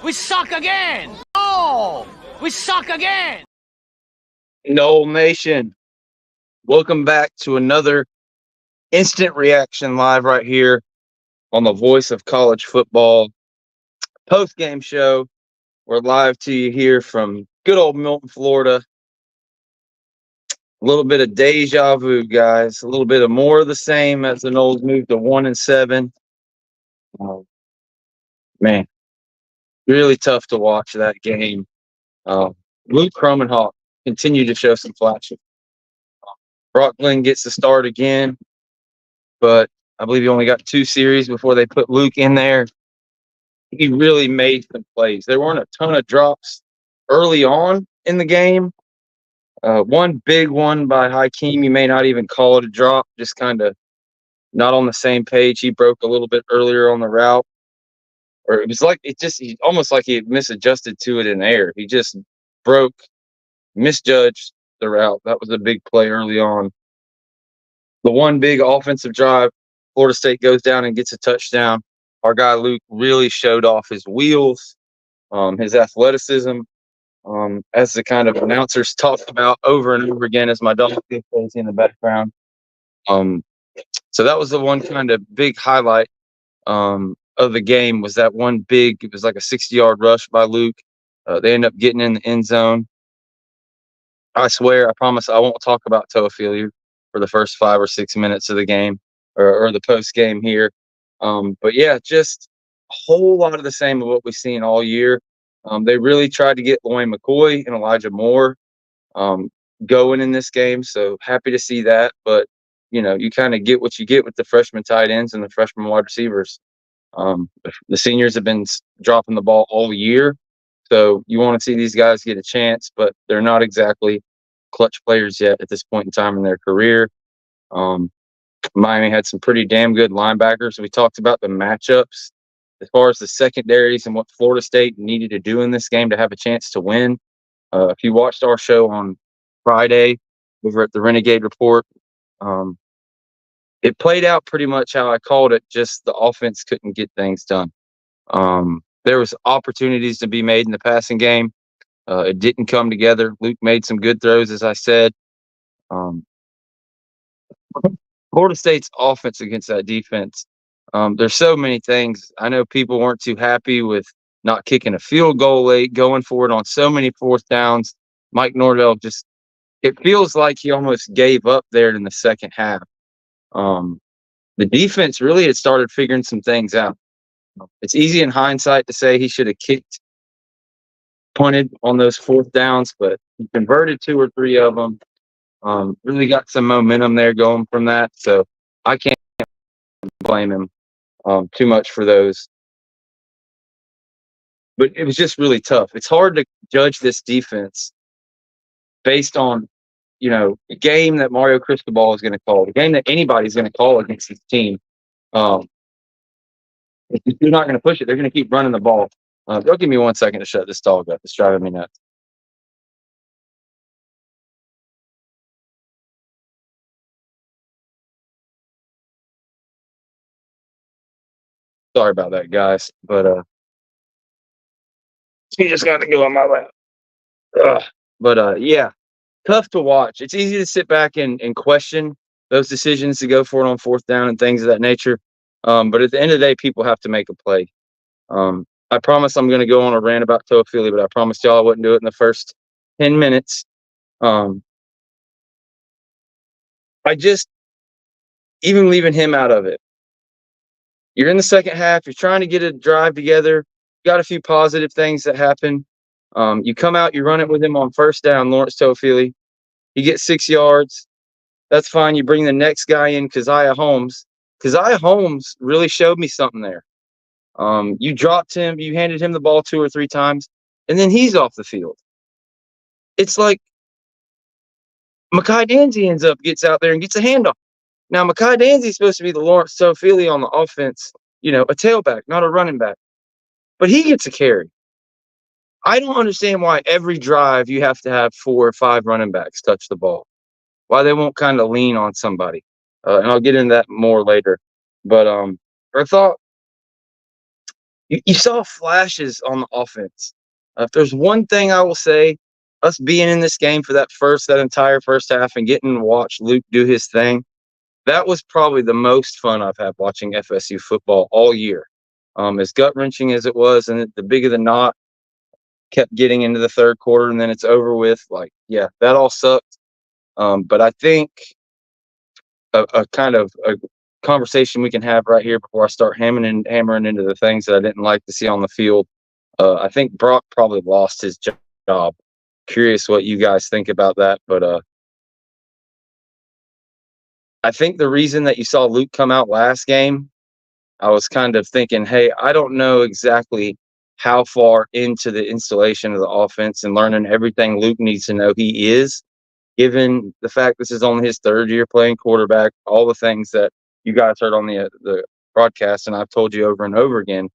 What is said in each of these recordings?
We suck again. Oh, we suck again. Nole Nation, welcome back to another instant reaction live right here on the Voice of College Football post-game show. We're live to you here from good old Milton, Florida. A little bit of deja vu, guys. A little bit of more of the same as the Noles moved to 1-7. Man, really tough to watch that game. Luke Cromenhawk continued to show some flashes. Brock Glenn gets the start again, but I believe he only got 2 series before they put Luke in there. He really made some plays. There weren't a ton of drops early on in the game. One big one by Hakeem, you may not even call it a drop, just kind of not on the same page. He broke a little bit earlier on the route, or it was like almost like he had misadjusted to it in the air. He just misjudged the route. That was a big play early on. The one big offensive drive, Florida State goes down and gets a touchdown. Our guy Luke really showed off his wheels, his athleticism, as the kind of announcers talked about over and over again as my dog goes crazy in the background. So that was the one kind of big highlight of the game, was that one big, it was like a 60-yard rush by Luke. They end up getting in the end zone. I swear, I promise I won't talk about Toafili for the first 5 or 6 minutes of the game or the post game here. But yeah, just a whole lot of the same of what we've seen all year. They really tried to get Lloyd McCoy and Elijah Moore going in this game, so happy to see that. But you kind of get what you get with the freshman tight ends and the freshman wide receivers. The seniors have been dropping the ball all year, so you want to see these guys get a chance, but they're not exactly clutch players yet at this point in time in their career. Miami had some pretty damn good linebackers. We talked about the matchups as far as the secondaries and what Florida State needed to do in this game to have a chance to win. If you watched our show on Friday over at the Renegade Report, it played out pretty much how I called it, just the offense couldn't get things done. There was opportunities to be made in the passing game. It didn't come together. Luke made some good throws, as I said. Florida State's offense against that defense, there's so many things. I know people weren't too happy with not kicking a field goal late, going for it on so many fourth downs. Mike Norvell it feels like he almost gave up there in the second half. The defense really had started figuring some things out. It's easy in hindsight to say he should have punted on those fourth downs, but he converted 2 or 3 of them. Really got some momentum there going from that, so I can't blame him too much for those. But it was just really tough. It's hard to judge this defense based on, the game that Mario Cristobal is going to call, the game that anybody's going to call against this team. If you're not going to push it, they're going to keep running the ball. They'll give me 1 second to shut this dog up. It's driving me nuts. Sorry about that, guys. But he just got to go on my lap. Yeah, tough to watch. It's easy to sit back and question those decisions to go for it on fourth down and things of that nature. But at the end of the day, people have to make a play. I promise I'm going to go on a rant about Toafili, but I promised y'all I wouldn't do it in the first 10 minutes. Even leaving him out of it, you're in the second half, you're trying to get a drive together, got a few positive things that happen. You come out, you run it with him on first down, Lawrence Toafili. He gets 6 yards. That's fine. You bring the next guy in, Keziah Holmes. Keziah Holmes really showed me something there. You dropped him, you handed him the ball 2 or 3 times, and then he's off the field. It's like Mekhi Danzy gets out there and gets a handoff. Now, Mekhi Danzy's supposed to be the Lawrence Toafili on the offense, a tailback, not a running back. But he gets a carry. I don't understand why every drive you have to have 4 or 5 running backs touch the ball. Why they won't kind of lean on somebody. And I'll get into that more later. But I thought you saw flashes on the offense. If there's one thing I will say, us being in this game for that entire first half and getting to watch Luke do his thing, that was probably the most fun I've had watching FSU football all year. As gut wrenching as it was, and the bigger the knot kept getting into the third quarter, and then it's over with. Like, yeah, that all sucked. But I think a kind of a conversation we can have right here before I start hammering into the things that I didn't like to see on the field. I think Brock probably lost his job. Curious what you guys think about that, but I think the reason that you saw Luke come out last game, I was kind of thinking, hey, I don't know exactly how far into the installation of the offense and learning everything Luke needs to know he is, given the fact this is only his third year playing quarterback, all the things that you guys heard on the broadcast, and I've told you over and over again.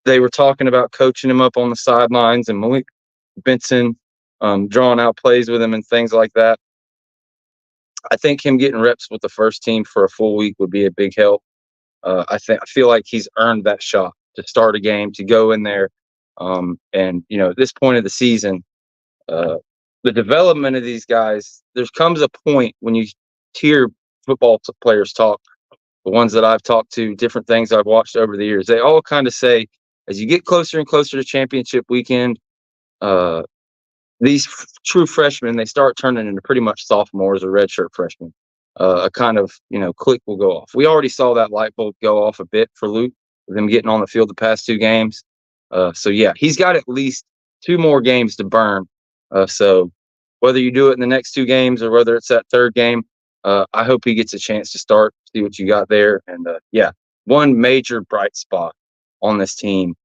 They were talking about coaching him up on the sidelines and Malik Benson drawing out plays with him and things like that. I think him getting reps with the first team for a full week would be a big help. I feel like he's earned that shot to start a game, to go in there, and at this point of the season, the development of these guys. There comes a point when you hear football players talk, the ones that I've talked to, different things I've watched over the years. They all kind of say, as you get closer and closer to championship weekend, these true freshmen, they start turning into pretty much sophomores or redshirt freshmen. A kind of, click will go off. We already saw that light bulb go off a bit for Luke, with him getting on the field the past 2 games. So, yeah, he's got at least 2 more games to burn. So whether you do it in the next 2 games or whether it's that third game, I hope he gets a chance to start, see what you got there. And, yeah, one major bright spot on this team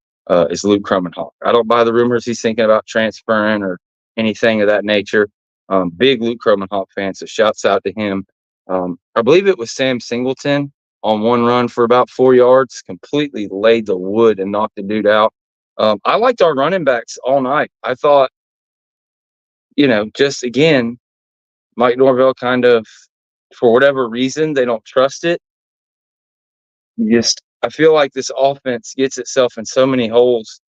is Luke Krummenhoek. I don't buy the rumors he's thinking about transferring or anything of that nature. Big Luke Krummenhoek fan, so shouts out to him. I believe it was Sam Singleton on one run for about 4 yards, completely laid the wood and knocked the dude out. I liked our running backs all night. I thought, just again, Mike Norvell kind of, for whatever reason, they don't trust it. I feel like this offense gets itself in so many holes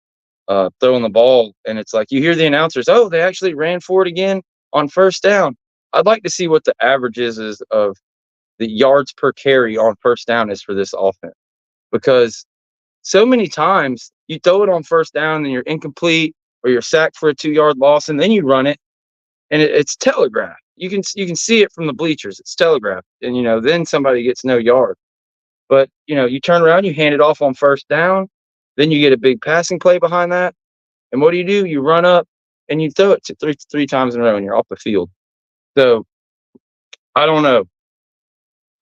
throwing the ball, and it's like you hear the announcers, oh, they actually ran for it again on first down. I'd like to see what the average is of the yards per carry on first down is for this offense, because so many times you throw it on first down and you're incomplete or you're sacked for a 2-yard loss, and then you run it and it's telegraphed. You can see it from the bleachers. It's telegraphed, and then somebody gets no yard. But you turn around, you hand it off on first down, then you get a big passing play behind that, and what do? You run up and you throw it to three times in a row, and you're off the field. So I don't know.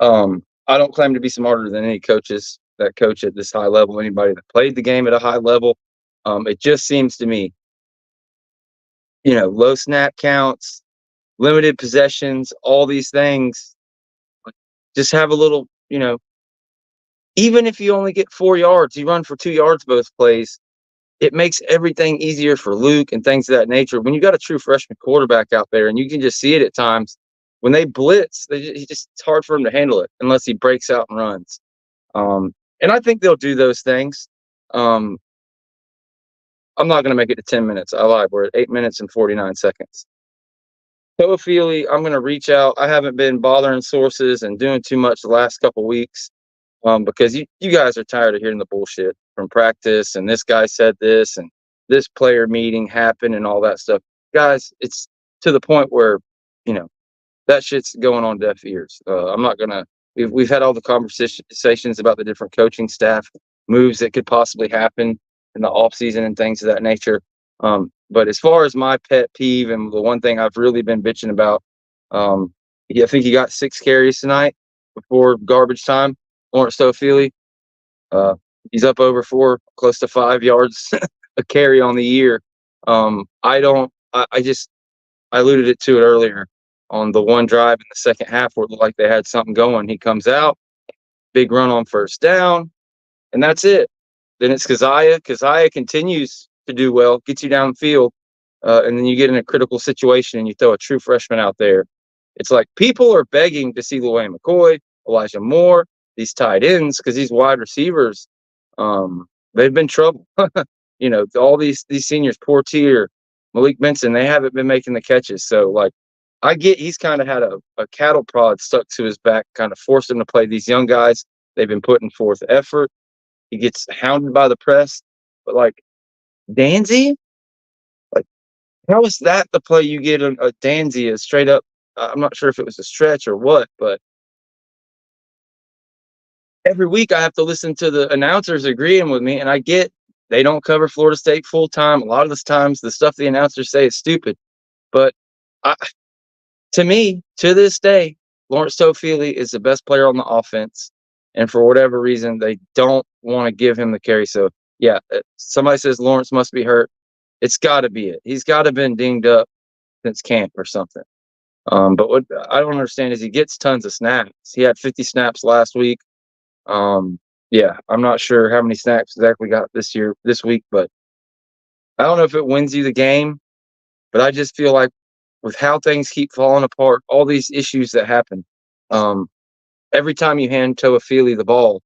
I don't claim to be smarter than any coaches that coach at this high level, anybody that played the game at a high level. It just seems to me, low snap counts, limited possessions, all these things, just have a little, even if you only get 4 yards, you run for 2 yards both plays. It makes everything easier for Luke and things of that nature. When you got a true freshman quarterback out there, and you can just see it at times, when they blitz, it's hard for him to handle it unless he breaks out and runs. And I think they'll do those things. I'm not going to make it to 10 minutes. I lied. We're at 8 minutes and 49 seconds. Toafili, I'm going to reach out. I haven't been bothering sources and doing too much the last couple weeks because you guys are tired of hearing the bullshit from practice, and this guy said this and this player meeting happened and all that stuff. Guys, it's to the point where, that shit's going on deaf ears. I'm not going to – we've had all the conversations about the different coaching staff moves that could possibly happen in the offseason and things of that nature. But as far as my pet peeve and the one thing I've really been bitching about, I think he got 6 carries tonight before garbage time. Lawrence Toafili, he's up over 4, close to 5 yards a carry on the year. I alluded to it earlier on the one drive in the second half where it looked like they had something going. He comes out, big run on first down, and that's it. Then it's Keziah. Keziah continues to do well, gets you downfield, and then you get in a critical situation and you throw a true freshman out there. It's like people are begging to see Llewellyn McCoy, Elijah Moore, these tight ends, because these wide receivers, They've been trouble. All these seniors, Portier, Malik Benson, they haven't been making the catches. So like, I get he's kind of had a cattle prod stuck to his back, kind of forced him to play these young guys. They've been putting forth effort. He gets hounded by the press, but like Danzy, like how is that the play you get a Danzy is straight up? I'm not sure if it was a stretch or what, but every week I have to listen to the announcers agreeing with me, and I get they don't cover Florida State full time. A lot of the times, the stuff the announcers say is stupid, but I, to me, to this day, Lawrence Toafili is the best player on the offense, and for whatever reason, they don't want to give him the carry. So yeah, somebody says Lawrence must be hurt. It's got to be it. He's got to have been dinged up since camp or something. But what I don't understand is he gets tons of snaps. He had 50 snaps last week. Yeah, I'm not sure how many snaps exactly got this week, but I don't know if it wins you the game. But I just feel like with how things keep falling apart, all these issues that happen, um, every time you hand Toafili the ball,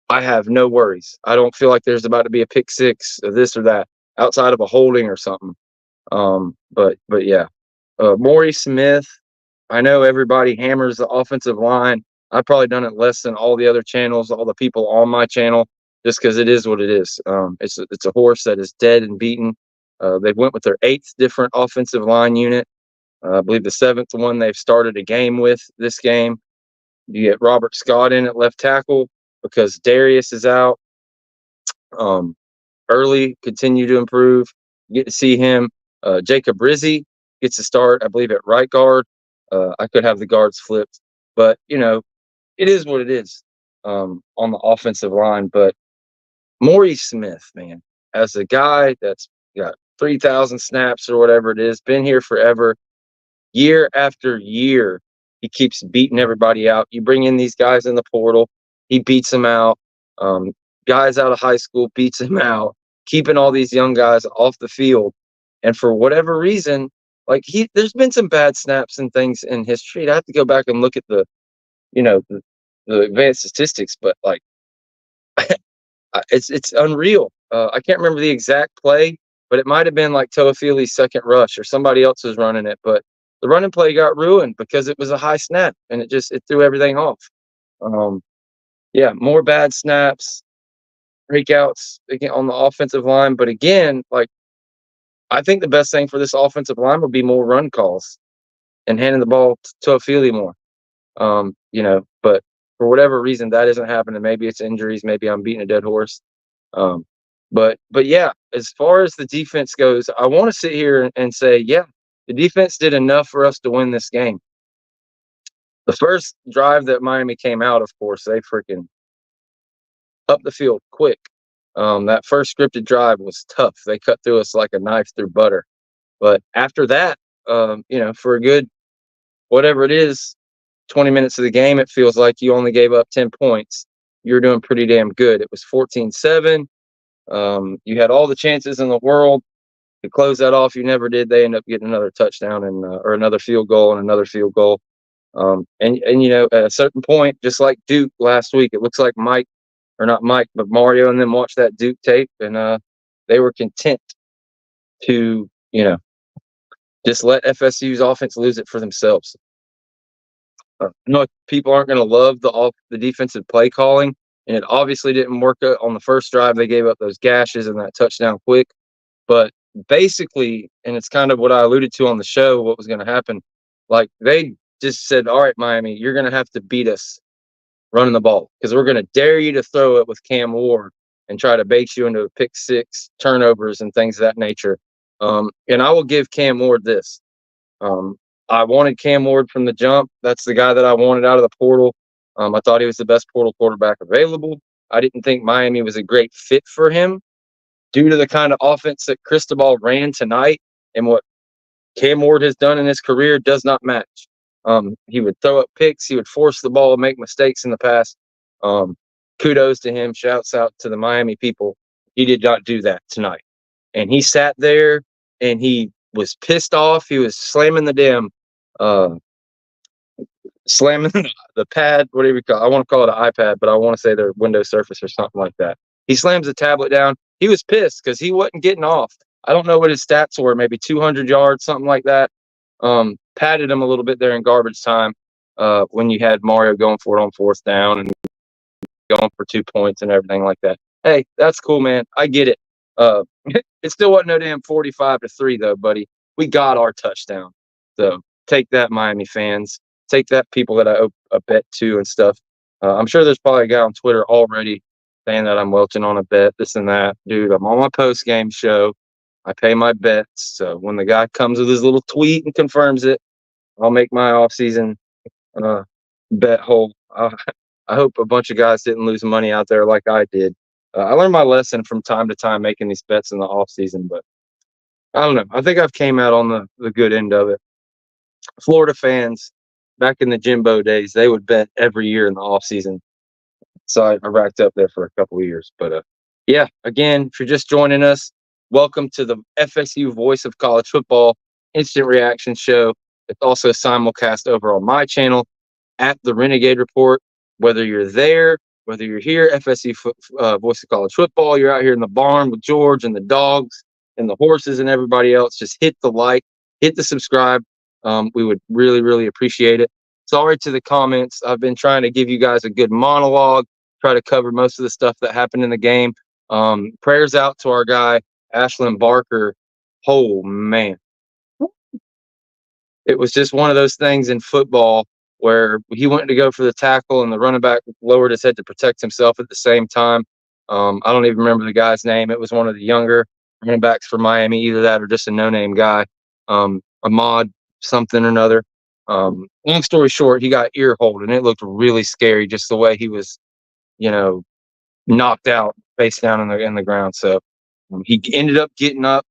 I have no worries. I don't feel like there's about to be a pick six or this or that outside of a holding or something. But yeah, Maury Smith. I know everybody hammers the offensive line. I've probably done it less than all the other channels, all the people on my channel, just because it is what it is. It's a horse that is dead and beaten. They went with their 8th different offensive line unit. I believe the 7th one they've started a game with this game. You get Robert Scott in at left tackle because Darius is out. Early continue to improve. You get to see him. Jacob Rizzi gets to start, I believe, at right guard. I could have the guards flipped, but it is what it is on the offensive line. But Maury Smith, man, as a guy that's got 3,000 snaps or whatever it is, been here forever, year after year, he keeps beating everybody out. You bring in these guys in the portal, he beats them out. Guys out of high school beats him out, keeping all these young guys off the field. And for whatever reason, like there's been some bad snaps and things in history. I have to go back and look at the advanced statistics, but like it's unreal. I can't remember the exact play, but it might have been like Toafili's second rush or somebody else was running it. But the running play got ruined because it was a high snap and it threw everything off. Yeah, more bad snaps, breakouts again on the offensive line. But again, like I think the best thing for this offensive line would be more run calls and handing the ball to Toafili more. But for whatever reason that isn't happening. Maybe it's injuries, maybe I'm beating a dead horse. Um, but yeah, as far as the defense goes, I want to sit here and say, yeah, the defense did enough for us to win this game. The first drive that Miami came out, of course, they freaking up the field quick. That first scripted drive was tough. They cut through us like a knife through butter. But after that, for a good whatever it is, 20 minutes of the game, it feels like you only gave up 10 points. You're doing pretty damn good. It was 14-7. You had all the chances in the world to close that off. You never did. They end up getting another touchdown and or another field goal and another field goal. And at a certain point, just like Duke last week, it looks like Mario and them watched that Duke tape and they were content to, just let FSU's offense lose it for themselves. No, people aren't going to love the defensive play calling, and it obviously didn't work on the first drive. They gave up those gashes and that touchdown quick. But basically, and it's kind of what I alluded to on the show, what was going to happen, like they just said, all right, Miami, you're going to have to beat us running the ball because we're going to dare you to throw it with Cam Ward and try to bait you into a pick six, turnovers, and things of that nature. And I will give Cam Ward this. I wanted Cam Ward from the jump. That's the guy that I wanted out of the portal. I thought he was the best portal quarterback available. I didn't think Miami was a great fit for him due to the kind of offense that Cristobal ran tonight, and what Cam Ward has done in his career does not match. He would throw up picks. He would force the ball, make mistakes in the past. Kudos to him. Shouts out to the Miami people. He did not do that tonight. And he sat there and he was pissed off. He was slamming the damn slamming the pad, whatever you call it. I want to call it an iPad, but I want to say their Windows Surface or something like that. He slams the tablet down. He was pissed because he wasn't getting off. I don't know what his stats were, maybe 200 yards, something like that. Patted him a little bit there in garbage time when you had Mario going for it on fourth down and going for 2 points and everything like that. Hey, that's cool, man. I get it. It still wasn't no damn 45-3 though, buddy. We got our touchdown. So take that, Miami fans. Take that, people that I owe a bet to and stuff. I'm sure there's probably a guy on Twitter already saying that I'm welching on a bet, this and that. Dude, I'm on my post game show. I pay my bets. So when the guy comes with his little tweet and confirms it, I'll make my offseason bet hole. I hope a bunch of guys didn't lose money out there like I did. I learned my lesson from time to time making these bets in the off season, but I don't know. I think I've came out on the good end of it. Florida fans, back in the Jimbo days, they would bet every year in the off season. So I racked up there for a couple of years. But yeah, again, if you're just joining us, welcome to the FSU Voice of College Football Instant Reaction Show. It's also simulcast over on my channel at the Renegade Report. Whether you're there, whether you're here, FSU Voice of College Football, you're out here in the barn with George and the dogs and the horses and everybody else, just hit the like, hit the subscribe. We would really, really appreciate it. Sorry to the comments. I've been trying to give you guys a good monologue, try to cover most of the stuff that happened in the game. Prayers out to our guy, Ashlyn Barker. Oh, man. It was just one of those things in football where he went to go for the tackle and the running back lowered his head to protect himself at the same time. I don't even remember the guy's name. It was one of the younger running backs for Miami, either that or just a no-name guy, Ahmad something or another. Long story short, he got ear hold, and it looked really scary just the way he was, knocked out face down in the ground. So he ended up getting up,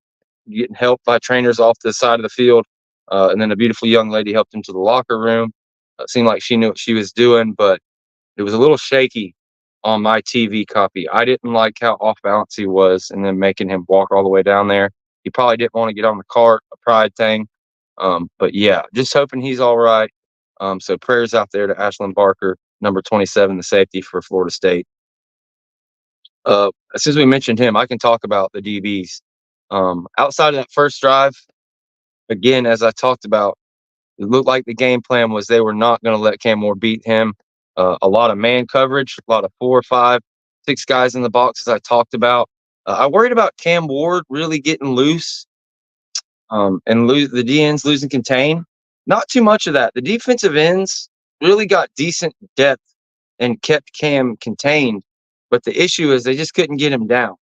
getting helped by trainers off to the side of the field. And then a beautiful young lady helped him to the locker room. It seemed like she knew what she was doing, but it was a little shaky on my TV copy. I didn't like how off balance he was, and then making him walk all the way down there. He probably didn't want to get on the cart, a pride thing. But yeah, just hoping he's all right. So prayers out there to Ashlyn Barker, number 27, the safety for Florida State. Since we mentioned him, I can talk about the DBs. Outside of that first drive, again, as I talked about, it looked like the game plan was they were not going to let Cam Moore beat him. A lot of man coverage, a lot of 4, 5, 6 guys in the box, as I talked about. I worried about Cam Ward really getting loose and the D ends losing contain. Not too much of that. The defensive ends really got decent depth and kept Cam contained. But the issue is they just couldn't get him down.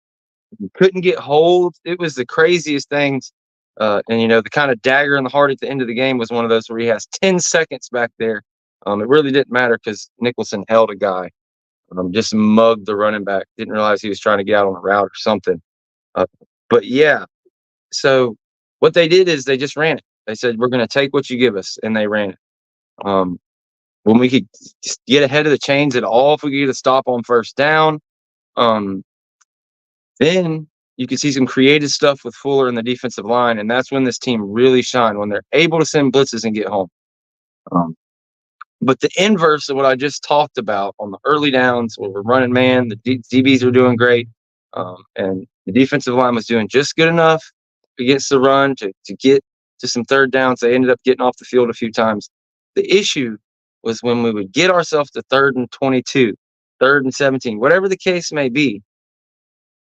Couldn't get hold. It was the craziest things. And the kind of dagger in the heart at the end of the game was one of those where he has 10 seconds back there. It really didn't matter because Nicholson held a guy, just mugged the running back. Didn't realize he was trying to get out on a route or something. But yeah, so what they did is they just ran it. They said, we're going to take what you give us, and they ran it. When we could just get ahead of the chains at all, if we could get a stop on first down, then you can see some creative stuff with Fuller and the defensive line, and that's when this team really shined, when they're able to send blitzes and get home. But the inverse of what I just talked about on the early downs, where we're running man, the DBs are doing great, and the defensive line was doing just good enough against the run to get to some third downs. They ended up getting off the field a few times. The issue was when we would get ourselves to 3rd and 22, 3rd and 17, whatever the case may be,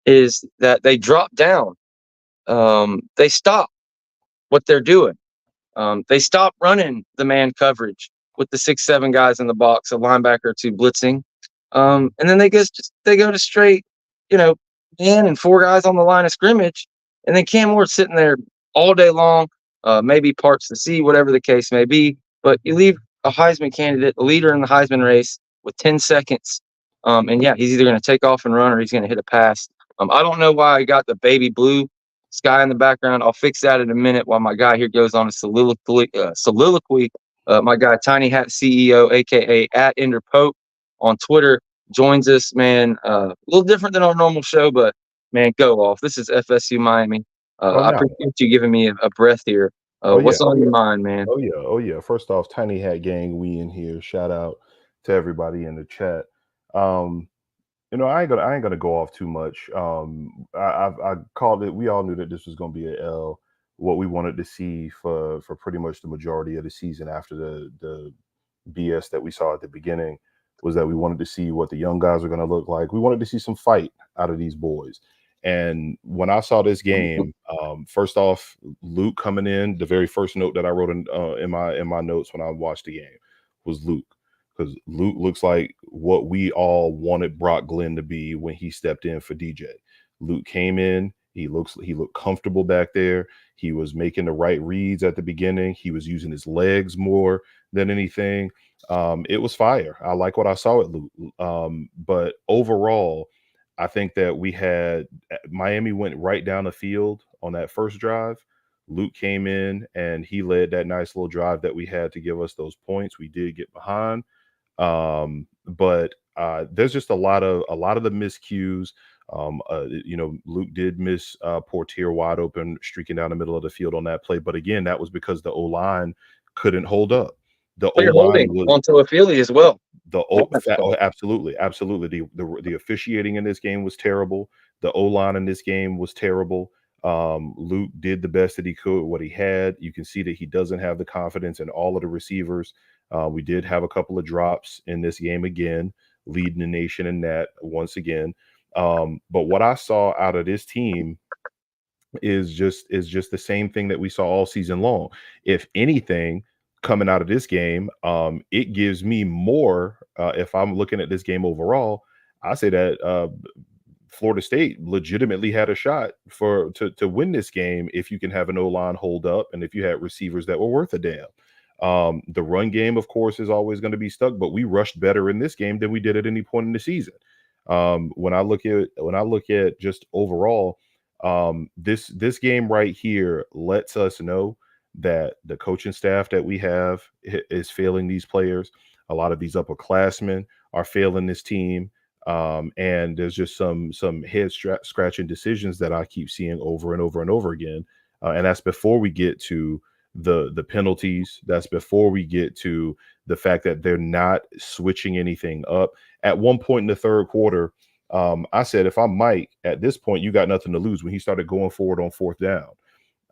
is that they drop down. They stop what they're doing. They stop running the man coverage with the 6, 7 guys in the box, a linebacker or 2 blitzing. And then they go to straight, man and 4 guys on the line of scrimmage. And then Cam Ward's sitting there all day long, maybe parts the sea, whatever the case may be. But you leave a Heisman candidate, a leader in the Heisman race, with 10 seconds. And yeah, he's either going to take off and run or he's going to hit a pass. I don't know why I got the baby blue sky in the background. I'll fix that in a minute while my guy here goes on a soliloquy. My guy, Tiny Hat CEO, a.k.a. @EnderPope on Twitter, joins us, man. A little different than our normal show, but, man, go off. This is FSU Miami. I appreciate you giving me a breath here Oh yeah, What's on your mind, man? oh yeah. First off, Tiny Hat Gang, we in here. Shout out to everybody in the chat. Um, I ain't gonna go off too much. I called it. We all knew that this was gonna be a L. What we wanted to see for pretty much the majority of the season after the BS that we saw at the beginning was that we wanted to see what the young guys are gonna look like. We wanted to see some fight out of these boys. And when I saw this game, first off, Luke coming in, the very first note that I wrote in my notes when I watched the game was Luke, because Luke looks like what we all wanted Brock Glenn to be when he stepped in for DJ. Luke came in, he looked comfortable back there. He was making the right reads at the beginning. He was using his legs more than anything. It was fire. I like what I saw at Luke. But overall, I think that we had Miami went right down the field on that first drive. Luke came in and he led that nice little drive that we had to give us those points. We did get behind, but there's just a lot of the miscues. Luke did miss Portier wide open, streaking down the middle of the field on that play. But again, that was because the O line couldn't hold up. The O You're line holding was onto a Philly as well. the O oh, absolutely, absolutely. The officiating in this game was terrible. The O line in this game was terrible. Luke did the best that he could with what he had. You can see that he doesn't have the confidence in all of the receivers. We did have a couple of drops in this game again, leading the nation in that once again. But what I saw out of this team is just the same thing that we saw all season long. If anything, coming out of this game, it gives me more. If I'm looking at this game overall, I say that Florida State legitimately had a shot to win this game if you can have an O line hold up and if you had receivers that were worth a damn. The run game, of course, is always going to be stuck, but we rushed better in this game than we did at any point in the season. When I look at just overall, this game right here lets us know that the coaching staff that we have is failing these players. A lot of these upperclassmen are failing this team. And there's just some scratching decisions that I keep seeing over and over and over again. And that's before we get to the penalties. That's before we get to the fact that they're not switching anything up. At one point in the third quarter, I said, if I'm Mike, at this point, you got nothing to lose when he started going forward on fourth down.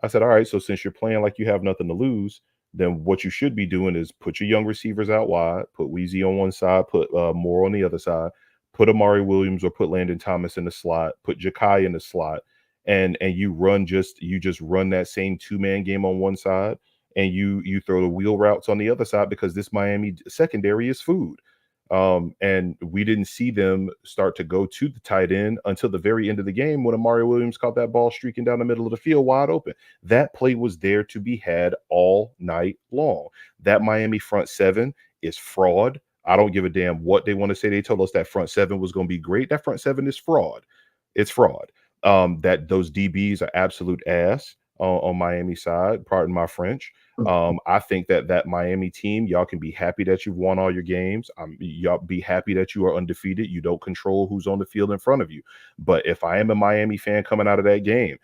I said, all right, so since you're playing like you have nothing to lose, then what you should be doing is put your young receivers out wide, put Weezy on one side, put Moore on the other side, put Amari Williams or put Landon Thomas in the slot, put Jakai in the slot, and you just run that same two-man game on one side, and you throw the wheel routes on the other side because this Miami secondary is food. And we didn't see them start to go to the tight end until the very end of the game when Amari Williams caught that ball streaking down the middle of the field wide open. That play was there to be had all night long. That Miami front seven is fraud. I don't give a damn what they want to say. They told us that front seven was going to be great. That front seven is fraud. It's fraud. That those DBs are absolute ass on Miami side. Pardon my French. I think that Miami team, y'all can be happy that you've won all your games. Y'all be happy that you are undefeated. You don't control who's on the field in front of you. But if I am a Miami fan coming out of that game,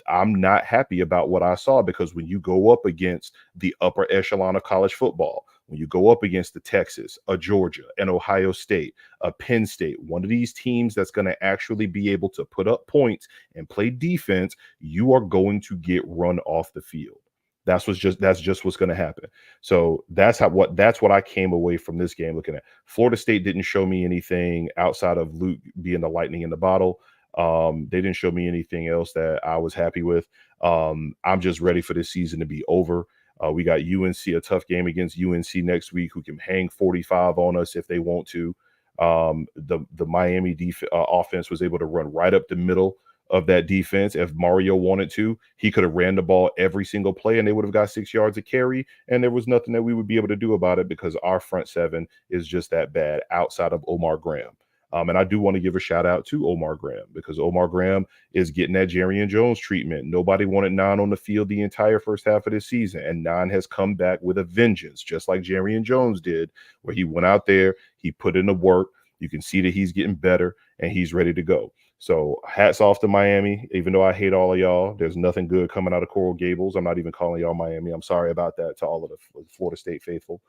I'm not happy about what I saw, because when you go up against the upper echelon of college football, when you go up against the Texas, a Georgia, an Ohio State, a Penn State, one of these teams that's going to actually be able to put up points and play defense, you are going to get run off the field. That's just what's going to happen. So that's what I came away from this game looking at. Florida State didn't show me anything outside of Luke being the lightning in the bottle. They didn't show me anything else that I was happy with. I'm just ready for this season to be over. We got UNC, a tough game against UNC next week, who can hang 45 on us if they want to. The Miami offense was able to run right up the middle of that defense. If Mario wanted to, he could have ran the ball every single play and they would have got 6 yards of carry, and there was nothing that we would be able to do about it because our front seven is just that bad outside of Omar Graham. And I do want to give a shout out to Omar Graham, because Omar Graham is getting that Jarian Jones treatment. Nobody wanted 9 on the field the entire first half of this season, and 9 has come back with a vengeance, just like Jarian Jones did, where he went out there, he put in the work. You can see that he's getting better and he's ready to go. So hats off to Miami. Even though I hate all of y'all, there's nothing good coming out of Coral Gables. I'm not even calling y'all Miami. I'm sorry about that to all of the Florida State faithful.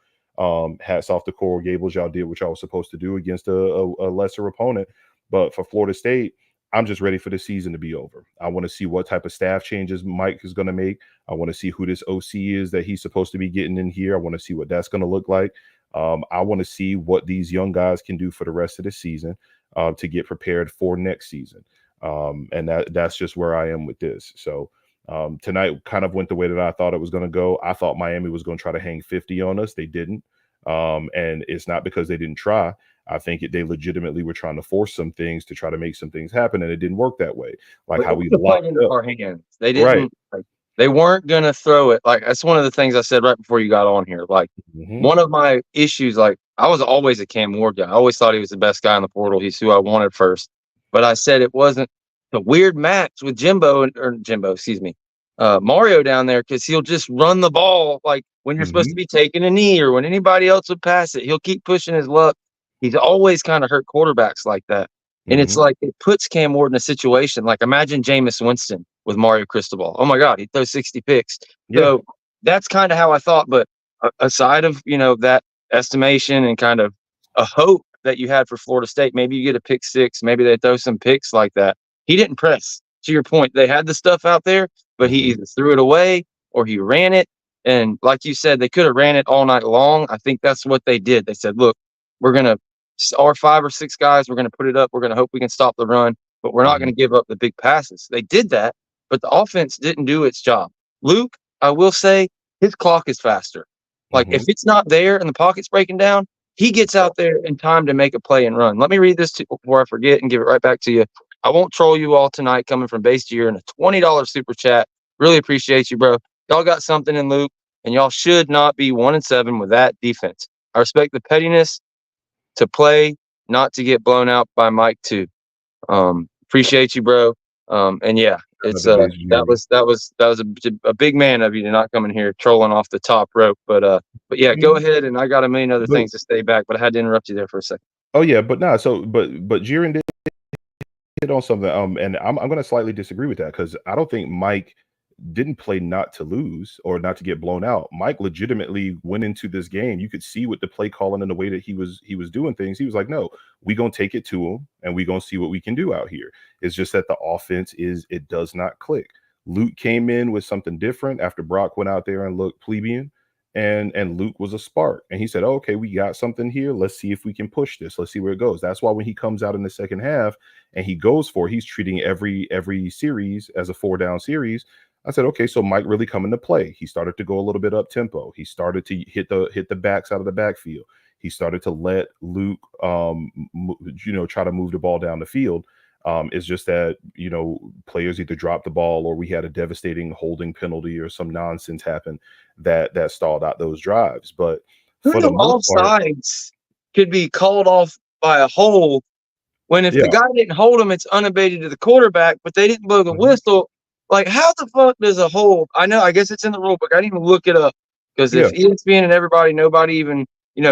Hats off to Coral Gables. Y'all did what y'all was supposed to do against a lesser opponent. But for Florida State, I'm just ready for the season to be over. I want to see what type of staff changes Mike is going to make. I want to see who this OC is that he's supposed to be getting in here. I want to see what that's going to look like. I want to see what these young guys can do for the rest of the season to get prepared for next season. And that's just where I am with this. So tonight kind of went the way that I thought it was going to go. I thought Miami was going to try to hang 50 on us. They didn't. And it's not because they didn't try. I think they legitimately were trying to force some things to try to make some things happen, and it didn't work that way. Like how we locked up our hands. They didn't. Right. They weren't gonna throw it. Like that's one of the things I said right before you got on here. Like one of my issues. Like I was always a Cam Ward guy. I always thought he was the best guy in the portal. He's who I wanted first. But I said it wasn't the weird match with Jimbo, excuse me, Mario down there, because he'll just run the ball like when you're supposed to be taking a knee or when anybody else would pass it. He'll keep pushing his luck. He's always kind of hurt quarterbacks like that. And it's like it puts Cam Ward in a situation like imagine Jameis Winston with Mario Cristobal. Oh my God, he throws 60 picks. Yeah. So that's kind of how I thought. But aside of that estimation and kind of a hope that you had for Florida State, maybe you get a pick six, maybe they throw some picks like that. He didn't press. To your point, they had the stuff out there, but he either threw it away or he ran it. And like you said, they could have ran it all night long. I think that's what they did. They said, look, we're going to our 5 or 6 guys, we're going to put it up. We're going to hope we can stop the run, but we're not going to give up the big passes. They did that, but the offense didn't do its job. Luke, I will say, his clock is faster. Like if it's not there and the pocket's breaking down, he gets out there in time to make a play and run. Let me read this before I forget and give it right back to you. I won't troll you all tonight coming from Base Gear and a $20 super chat. Really appreciate you, bro. Y'all got something in Luke, and y'all should not be 1-7 with that defense. I respect the pettiness to play, not to get blown out by Mike too. Appreciate you, bro. And yeah, it's that was a big man of you to not come in here trolling off the top rope. But yeah, go ahead. And I got a million other things to stay back, but I had to interrupt you there for a second. Oh yeah, but nah. So but Jiren did hit on something. And I'm going to slightly disagree with that because I don't think Mike didn't play not to lose or not to get blown out. Mike legitimately went into this game. You could see with the play calling and the way that he was doing things. He was like, no, we gonna take it to him and we gonna see what we can do out here. It's just that the offense it does not click. Luke came in with something different after Brock went out there and looked plebeian, and Luke was a spark. And he said, oh, okay, we got something here. Let's see if we can push this. Let's see where it goes. That's why when he comes out in the second half and he's treating every series as a 4-down series. I said, okay, so Mike really come into play. He started to go a little bit up tempo. He started to hit the backs out of the backfield. He started to let Luke, try to move the ball down the field. It's just that, players either dropped the ball or we had a devastating holding penalty or some nonsense happen that stalled out those drives. But for the most part, offsides could be called off by a hold when if the guy didn't hold him, it's unabated to the quarterback, but they didn't blow the whistle. Like, how the fuck does a hold? I know, I guess it's in the rule book. I didn't even look it up because if ESPN and nobody even,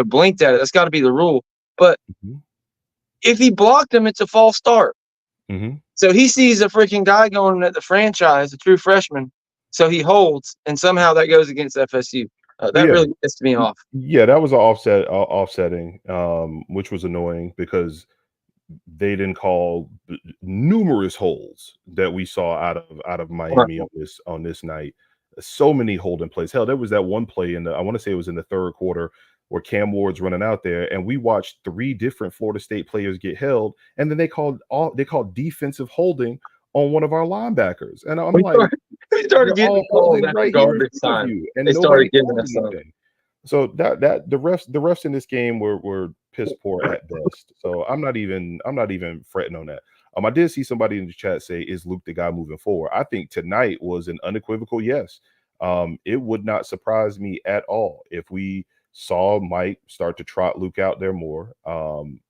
blinked at it, that's got to be the rule. But if he blocked him, it's a false start. So he sees a freaking guy going at the franchise, a true freshman. So he holds, and somehow that goes against FSU. That really pissed me off. Yeah, that was an offsetting, which was annoying because they didn't call numerous holds that we saw out of Miami on this night. So many holding plays. Hell, there was that one play I want to say it was in the third quarter where Cam Ward's running out there, and we watched 3 different Florida State players get held, and then they called defensive holding on one of our linebackers. And I'm we started getting called right garbage time. And they started giving us something. So that the refs in this game were piss poor at best. So I'm not even fretting on that. I did see somebody in the chat say, "Is Luke the guy moving forward?" I think tonight was an unequivocal yes. It would not surprise me at all if we saw Mike start to trot Luke out there more.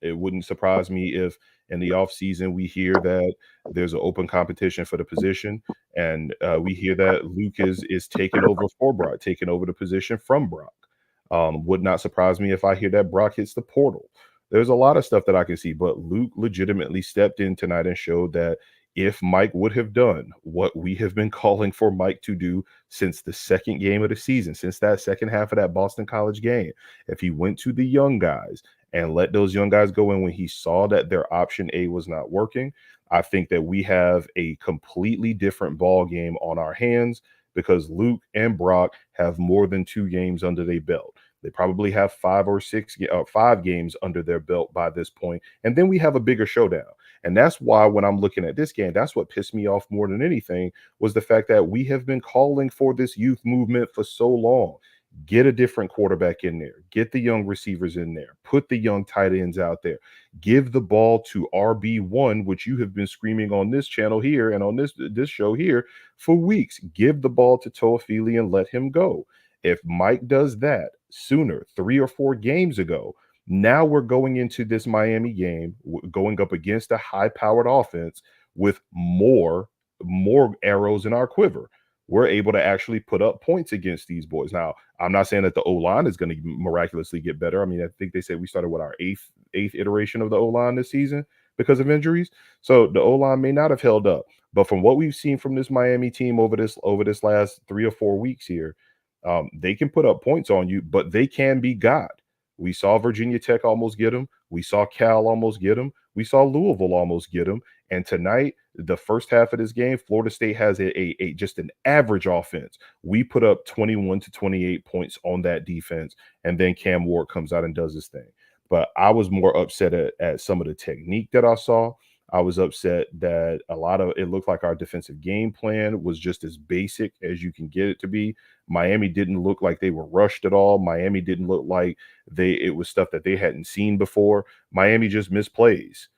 It wouldn't surprise me if in the offseason we hear that there's an open competition for the position, and we hear that Luke is taking over for Brock, taking over the position from Brock. Would not surprise me if I hear that Brock hits the portal. There's a lot of stuff that I can see, but Luke legitimately stepped in tonight and showed that if Mike would have done what we have been calling for Mike to do since the second game of the season, since that second half of that Boston College game, if he went to the young guys and let those young guys go in when he saw that their option A was not working, I think that we have a completely different ball game on our hands because Luke and Brock have more than 2 games under their belt. They probably have 5 games under their belt by this point, and then we have a bigger showdown. And that's why when I'm looking at this game, that's what pissed me off more than anything was the fact that we have been calling for this youth movement for so long. Get a different quarterback in there. Get the young receivers in there. Put the young tight ends out there. Give the ball to RB1, which you have been screaming on this channel here and on this show here for weeks. Give the ball to Toafili and let him go. If Mike does that sooner, 3 or 4 games ago, now we're going into this Miami game, going up against a high-powered offense with more arrows in our quiver. We're able to actually put up points against these boys. Now, I'm not saying that the O-line is going to miraculously get better. I mean, I think they said we started with our eighth iteration of the O-line this season because of injuries. So the O-line may not have held up. But from what we've seen from this Miami team over this last 3 or 4 weeks here, they can put up points on you, but they can be God. We saw Virginia Tech almost get him. We saw Cal almost get him. We saw Louisville almost get him. And tonight, the first half of this game, Florida State has a just an average offense. We put up 21 to 28 points on that defense, and then Cam Ward comes out and does his thing. But I was more upset at some of the technique that I saw. I was upset that it looked like our defensive game plan was just as basic as you can get it to be. Miami didn't look like they were rushed at all. Miami didn't look like it was stuff that they hadn't seen before. Miami just missed plays.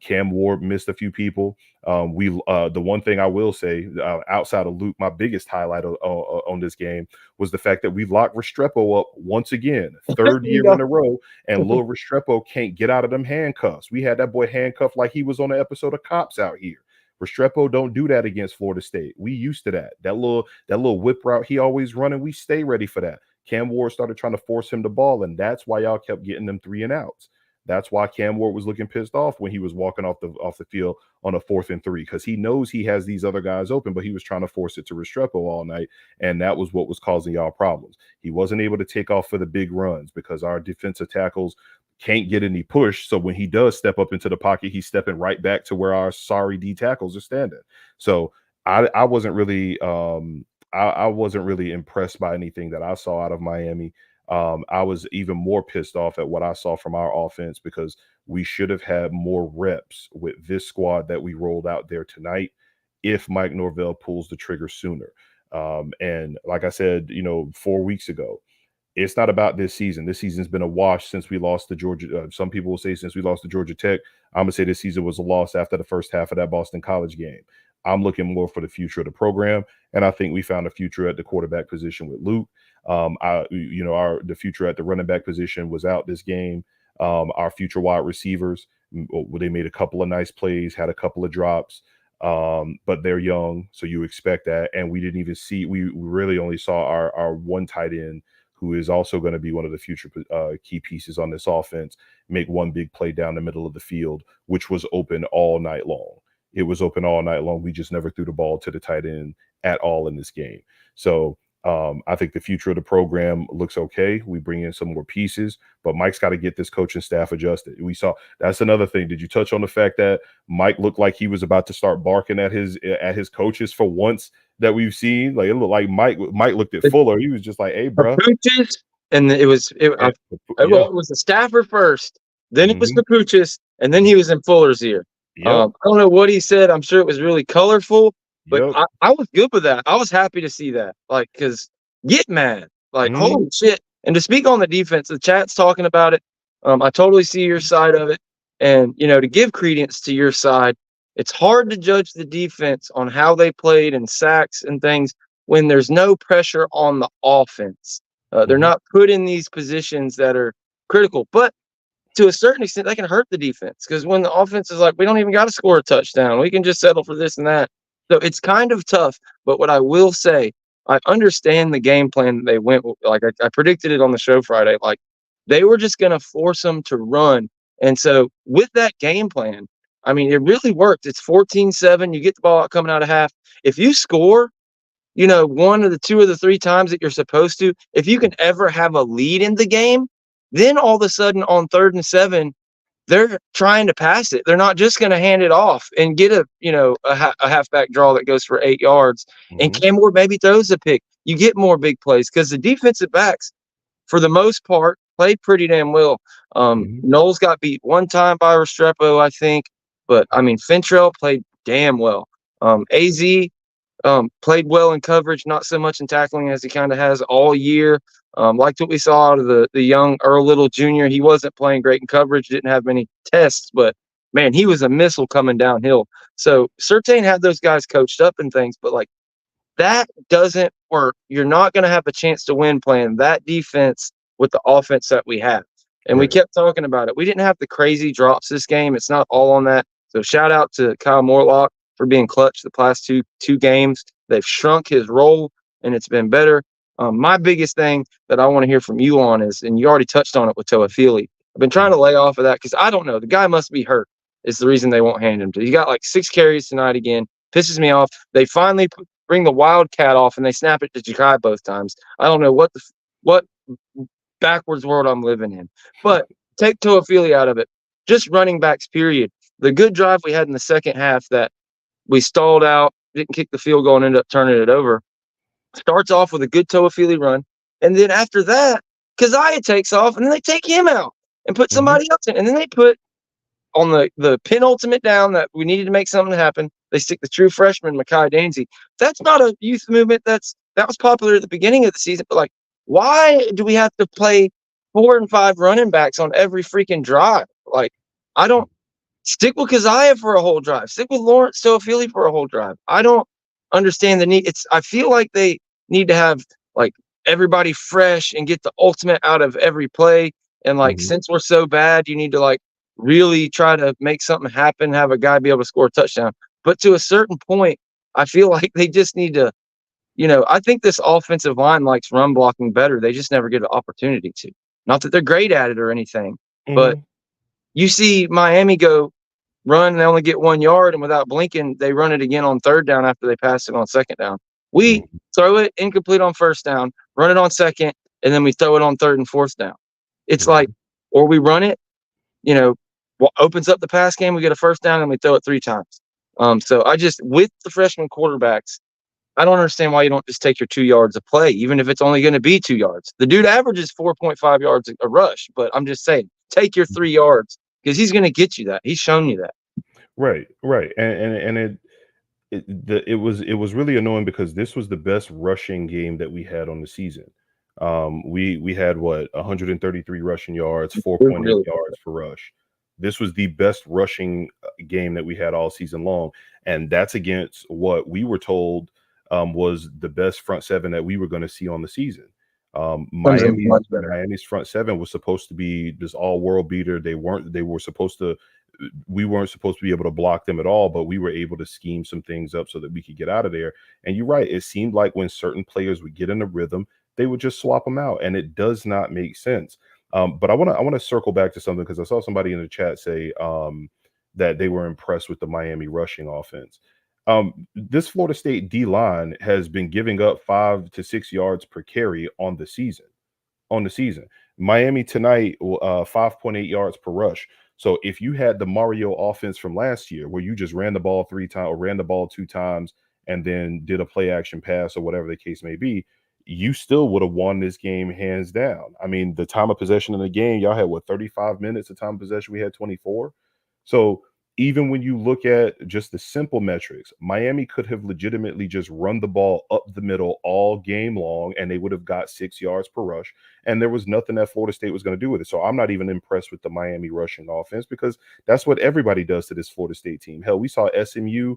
Cam Ward missed a few people. The one thing I will say outside of Luke, my biggest highlight on this game was the fact that we locked Restrepo up once again, 3rd year in a row, and Lil Restrepo can't get out of them handcuffs. We had that boy handcuffed like he was on an episode of Cops out here. Restrepo don't do that against Florida State. We used to that. That little whip route he always running, we stay ready for that. Cam Ward started trying to force him the ball, and that's why y'all kept getting them 3 and outs. That's why Cam Ward was looking pissed off when he was walking off the field on a 4th and 3, because he knows he has these other guys open, but he was trying to force it to Restrepo all night, and that was what was causing y'all problems. He wasn't able to take off for the big runs because our defensive tackles can't get any push. So when he does step up into the pocket, he's stepping right back to where our sorry D tackles are standing. So I wasn't really I wasn't really impressed by anything that I saw out of Miami. I was even more pissed off at what I saw from our offense because we should have had more reps with this squad that we rolled out there tonight if Mike Norvell pulls the trigger sooner. And like I said, 4 weeks ago, it's not about this season. This season's been a wash since we lost to Georgia. Some people will say since we lost to Georgia Tech. I'm going to say this season was a loss after the first half of that Boston College game. I'm looking more for the future of the program, and I think we found a future at the quarterback position with Luke. The future at the running back position was out this game. Our future wide receivers, they made a couple of nice plays, had a couple of drops, but they're young, so you expect that. And we didn't even see. We really only saw our one tight end, who is also going to be one of the future key pieces on this offense, make one big play down the middle of the field, which was open all night long. It was open all night long. We just never threw the ball to the tight end at all in this game. So I think the future of the program looks okay. We bring in some more pieces, but Mike's got to get this coaching staff adjusted. We saw that's another thing. Did you touch on the fact that Mike looked like he was about to start barking at his coaches for once that we've seen? Like it looked like Mike looked at Fuller. He was just like, "Hey, bro." Pooches, and it was the staffer first, then it was the Pooches, and then he was in Fuller's ear. Yep. I don't know what he said. I'm sure it was really colorful, but I was good with that. I was happy to see that. Like, because get mad. Like, holy shit. And to speak on the defense, the chat's talking about it. I totally see your side of it. And, to give credence to your side, it's hard to judge the defense on how they played and sacks and things when there's no pressure on the offense. They're not put in these positions that are critical. But to a certain extent, they can hurt the defense because when the offense is like, we don't even got to score a touchdown. We can just settle for this and that. So it's kind of tough. But what I will say, I understand the game plan they went with. Like I predicted it on the show Friday. Like they were just going to force them to run And so with that game plan, I mean, it really worked. It's 14-7. You get the ball out coming out of half. If you score, one of the two or the three times that you're supposed to, if you can ever have a lead in the game, then all of a sudden on 3rd and 7, they're trying to pass it. They're not just going to hand it off and get a halfback draw that goes for 8 yards. And Cam Ward maybe throws a pick. You get more big plays because the defensive backs, for the most part, played pretty damn well. Noles got beat one time by Restrepo, I think. But, I mean, Fintrell played damn well. AZ played well in coverage, not so much in tackling as he kind of has all year. Liked what we saw out of the young Earl Little Jr. He wasn't playing great in coverage, didn't have many tests, but, man, he was a missile coming downhill. So Surtain had those guys coached up and things, but, like, that doesn't work. You're not going to have a chance to win playing that defense with the offense that we have. And we kept talking about it. We didn't have the crazy drops this game. It's not all on that. So shout out to Kyle Morlock for being clutch the past two games. They've shrunk his role, and it's been better. My biggest thing that I want to hear from you on is, and you already touched on it with Toafili, I've been trying to lay off of that because I don't know. The guy must be hurt is the reason they won't hand him to. He got like 6 carries tonight again. Pisses me off. They finally bring the Wildcat off, and they snap it to Ja'Kai both times. I don't know what backwards world I'm living in. But take Toafili out of it. Just running backs, period. The good drive we had in the second half that we stalled out, didn't kick the field goal, and ended up turning it over, starts off with a good Toafili run. And then after that, Keziah takes off, and then they take him out and put somebody else in. And then they put on the penultimate down that we needed to make something happen, they stick the true freshman, Mekhi Danzy. That's not a youth movement. That was popular at the beginning of the season. But, like, why do we have to play 4 and 5 running backs on every freaking drive? Like, I don't stick with Keziah for a whole drive. Stick with Lawrence Toafili for a whole drive. I don't understand the need. I feel like they need to have, like, everybody fresh and get the ultimate out of every play. And, like, since we're so bad, you need to, like, really try to make something happen, have a guy be able to score a touchdown. But to a certain point, I feel like they just need to, I think this offensive line likes run blocking better. They just never get an opportunity to. Not that they're great at it or anything, but you see Miami go run and they only get 1 yard, and without blinking, they run it again on 3rd down after they pass it on 2nd down. We throw it incomplete on 1st down, run it on 2nd, and then we throw it on 3rd and 4th down. It's like, or we run it, what opens up the pass game, we get a 1st down, and we throw it 3 times. So with the freshman quarterbacks, I don't understand why you don't just take your 2 yards of play, even if it's only going to be 2 yards. The dude averages 4.5 yards a rush, but I'm just saying, take your 3 yards because he's going to get you that. He's shown you that. Right. And it was really annoying because this was the best rushing game that we had on the season. We had 133 rushing yards, 4.8 yards per rush. This was the best rushing game that we had all season long, and that's against what we were told was the best front seven that we were going to see on the season. Miami's front seven was supposed to be this all-world beater. We weren't supposed to be able to block them at all, but we were able to scheme some things up so that we could get out of there. And you're right, it seemed like when certain players would get in a rhythm, they would just swap them out, and it does not make sense. But I want to circle back to something because I saw somebody in the chat say that they were impressed with the Miami rushing offense. This Florida State D-line has been giving up 5 to 6 yards per carry on the season. Miami tonight, 5.8 yards per rush. So if you had the Mario offense from last year where you just ran the ball 3 times or ran the ball 2 times and then did a play action pass or whatever the case may be, you still would have won this game hands down. I mean, the time of possession in the game, y'all had 35 minutes of time of possession? We had 24. So even when you look at just the simple metrics, Miami could have legitimately just run the ball up the middle all game long, and they would have got 6 yards per rush. And there was nothing that Florida State was going to do with it. So I'm not even impressed with the Miami rushing offense because that's what everybody does to this Florida State team. Hell, we saw SMU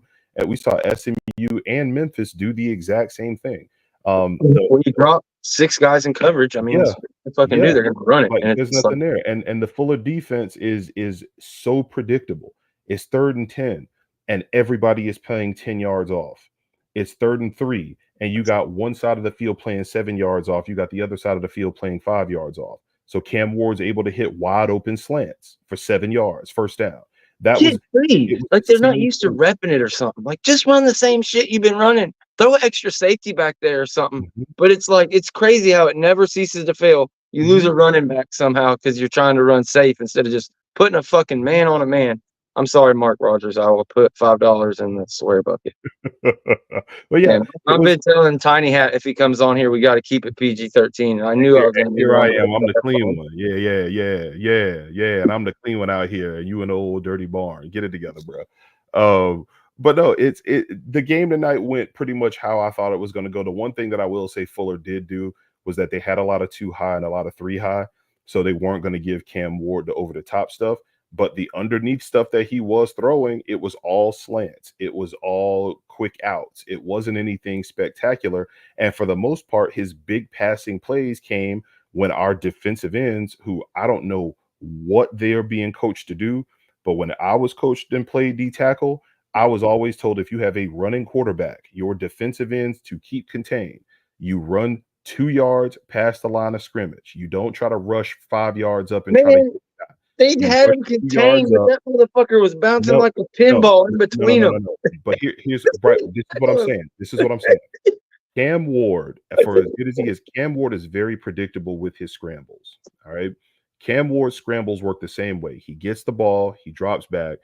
and Memphis do the exact same thing. When you drop 6 guys in coverage, I mean, it's fucking new. They're going to run it. Like, and there's nothing there. And the Fuller defense is so predictable. It's 3rd and 10, and everybody is playing 10 yards off. It's 3rd and 3, and you got one side of the field playing 7 yards off. You got the other side of the field playing 5 yards off. So Cam Ward's able to hit wide open slants for 7 yards, first down. That Kid was free. it was Like, the they're not same used to thing. repping it or something. Like, just run the same shit you've been running. Throw an extra safety back there or something. Mhm, But it's like, it's crazy how it never ceases to fail. You lose mhm. a running back somehow because you're trying to run safe instead of just putting a fucking man on a man. I'm sorry, Mark Rogers. I will put $5 in the swear bucket. But yeah, And it I've was been telling Tiny Hat if he comes on here, we got to keep it PG-13. I knew I was going to be here I wrong. am. I'm the clean one. Yeah. And I'm the clean one out here. And you in the old dirty barn. Get it together, bro. But no, the game tonight went pretty much how I thought it was going to go. The one thing that I will say Fuller did do was that they had a lot of 2 high and a lot of 3 high. So they weren't going to give Cam Ward the over the top stuff. But the underneath stuff that he was throwing, it was all slants. It was all quick outs. It wasn't anything spectacular. And for the most part, his big passing plays came when our defensive ends, who I don't know what they're being coached to do, but when I was coached and played D tackle, I was always told if you have a running quarterback, your defensive ends to keep contained, you run 2 yards past the line of scrimmage. You don't try to rush 5 yards up and try to Man, they you had rush him 2 yards contained, but up. that motherfucker was bouncing No, like a no, pinball in between them. no. But here's right. This is what I'm saying. This is what I'm saying. Cam Ward, for as good as he is, Cam Ward is very predictable with his scrambles. All right. Cam Ward's scrambles work the same way. He gets the ball, he drops back.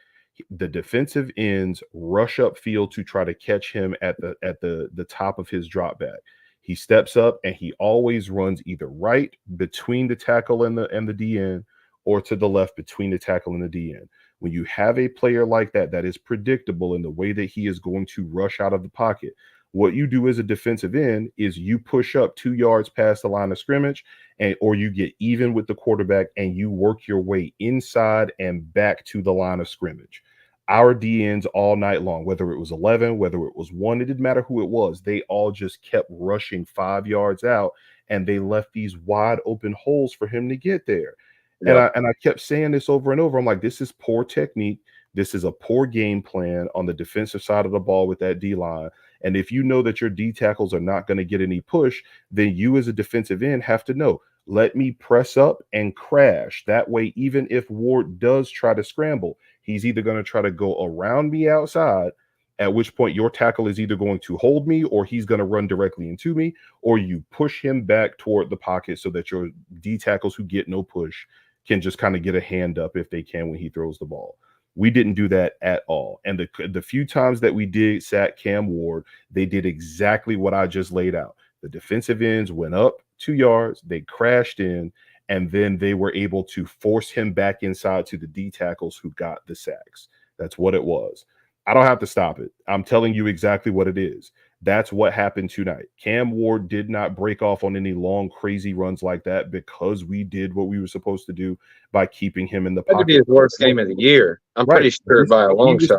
The defensive ends rush upfield to try to catch him at the top of his drop back. He steps up and he always runs either right between the tackle and the DN or to the left between the tackle and the DN. When you have a player like that that is predictable in the way that he is going to rush out of the pocket, what you do as a defensive end is you push up 2 yards past the line of scrimmage and or you get even with the quarterback and you work your way inside and back to the line of scrimmage. Our DNs all night long, whether it was 11, whether it was 1, it didn't matter who it was. They all just kept rushing 5 yards out and they left these wide open holes for him to get there. Yep. And I kept saying this over and over. I'm like, this is poor technique. This is a poor game plan on the defensive side of the ball with that D line. And if you know that your D tackles are not going to get any push, then you as a defensive end have to know, let me press up and crash. That way, even if Ward does try to scramble, he's either going to try to go around me outside, at which point your tackle is either going to hold me or he's going to run directly into me, or you push him back toward the pocket so that your D tackles who get no push can just kind of get a hand up if they can when he throws the ball. We didn't do that at all. And the few times that we did sack Cam Ward, they did exactly what I just laid out. The defensive ends went up 2 yards, they crashed in, and then they were able to force him back inside to the D tackles who got the sacks. That's what it was. I don't have to stop it. I'm telling you exactly what it is. That's what happened tonight. Cam Ward did not break off on any long, crazy runs like that because we did what we were supposed to do by keeping him in the That could be pocket. his worst game of the year. I'm Right. pretty sure by a long shot.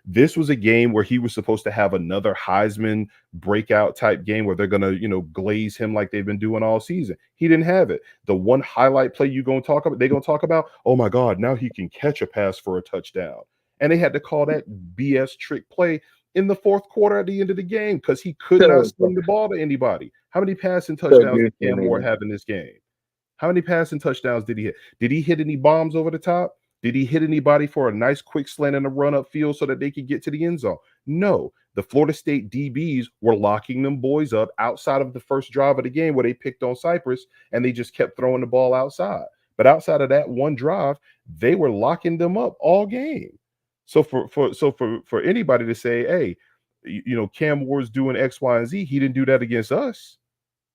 This was a game where he was supposed to have another Heisman breakout type game where they're going to, glaze him like they've been doing all season. He didn't have it. The one highlight play they're going to talk about, oh my God, now he can catch a pass for a touchdown. And they had to call that BS trick play in the fourth quarter at the end of the game because he could not sling the ball to anybody. How many passing touchdowns did Cam Moore have in this game? How many passing touchdowns did he hit? Did he hit any bombs over the top? Did he hit anybody for a nice quick slant and a run up field so that they could get to the end zone? No. The Florida State DBs were locking them boys up outside of the first drive of the game where they picked on Cypress and they just kept throwing the ball outside. But outside of that one drive, they were locking them up all game. So for anybody to say, hey, Cam Ward's doing X, Y, and Z, he didn't do that against us.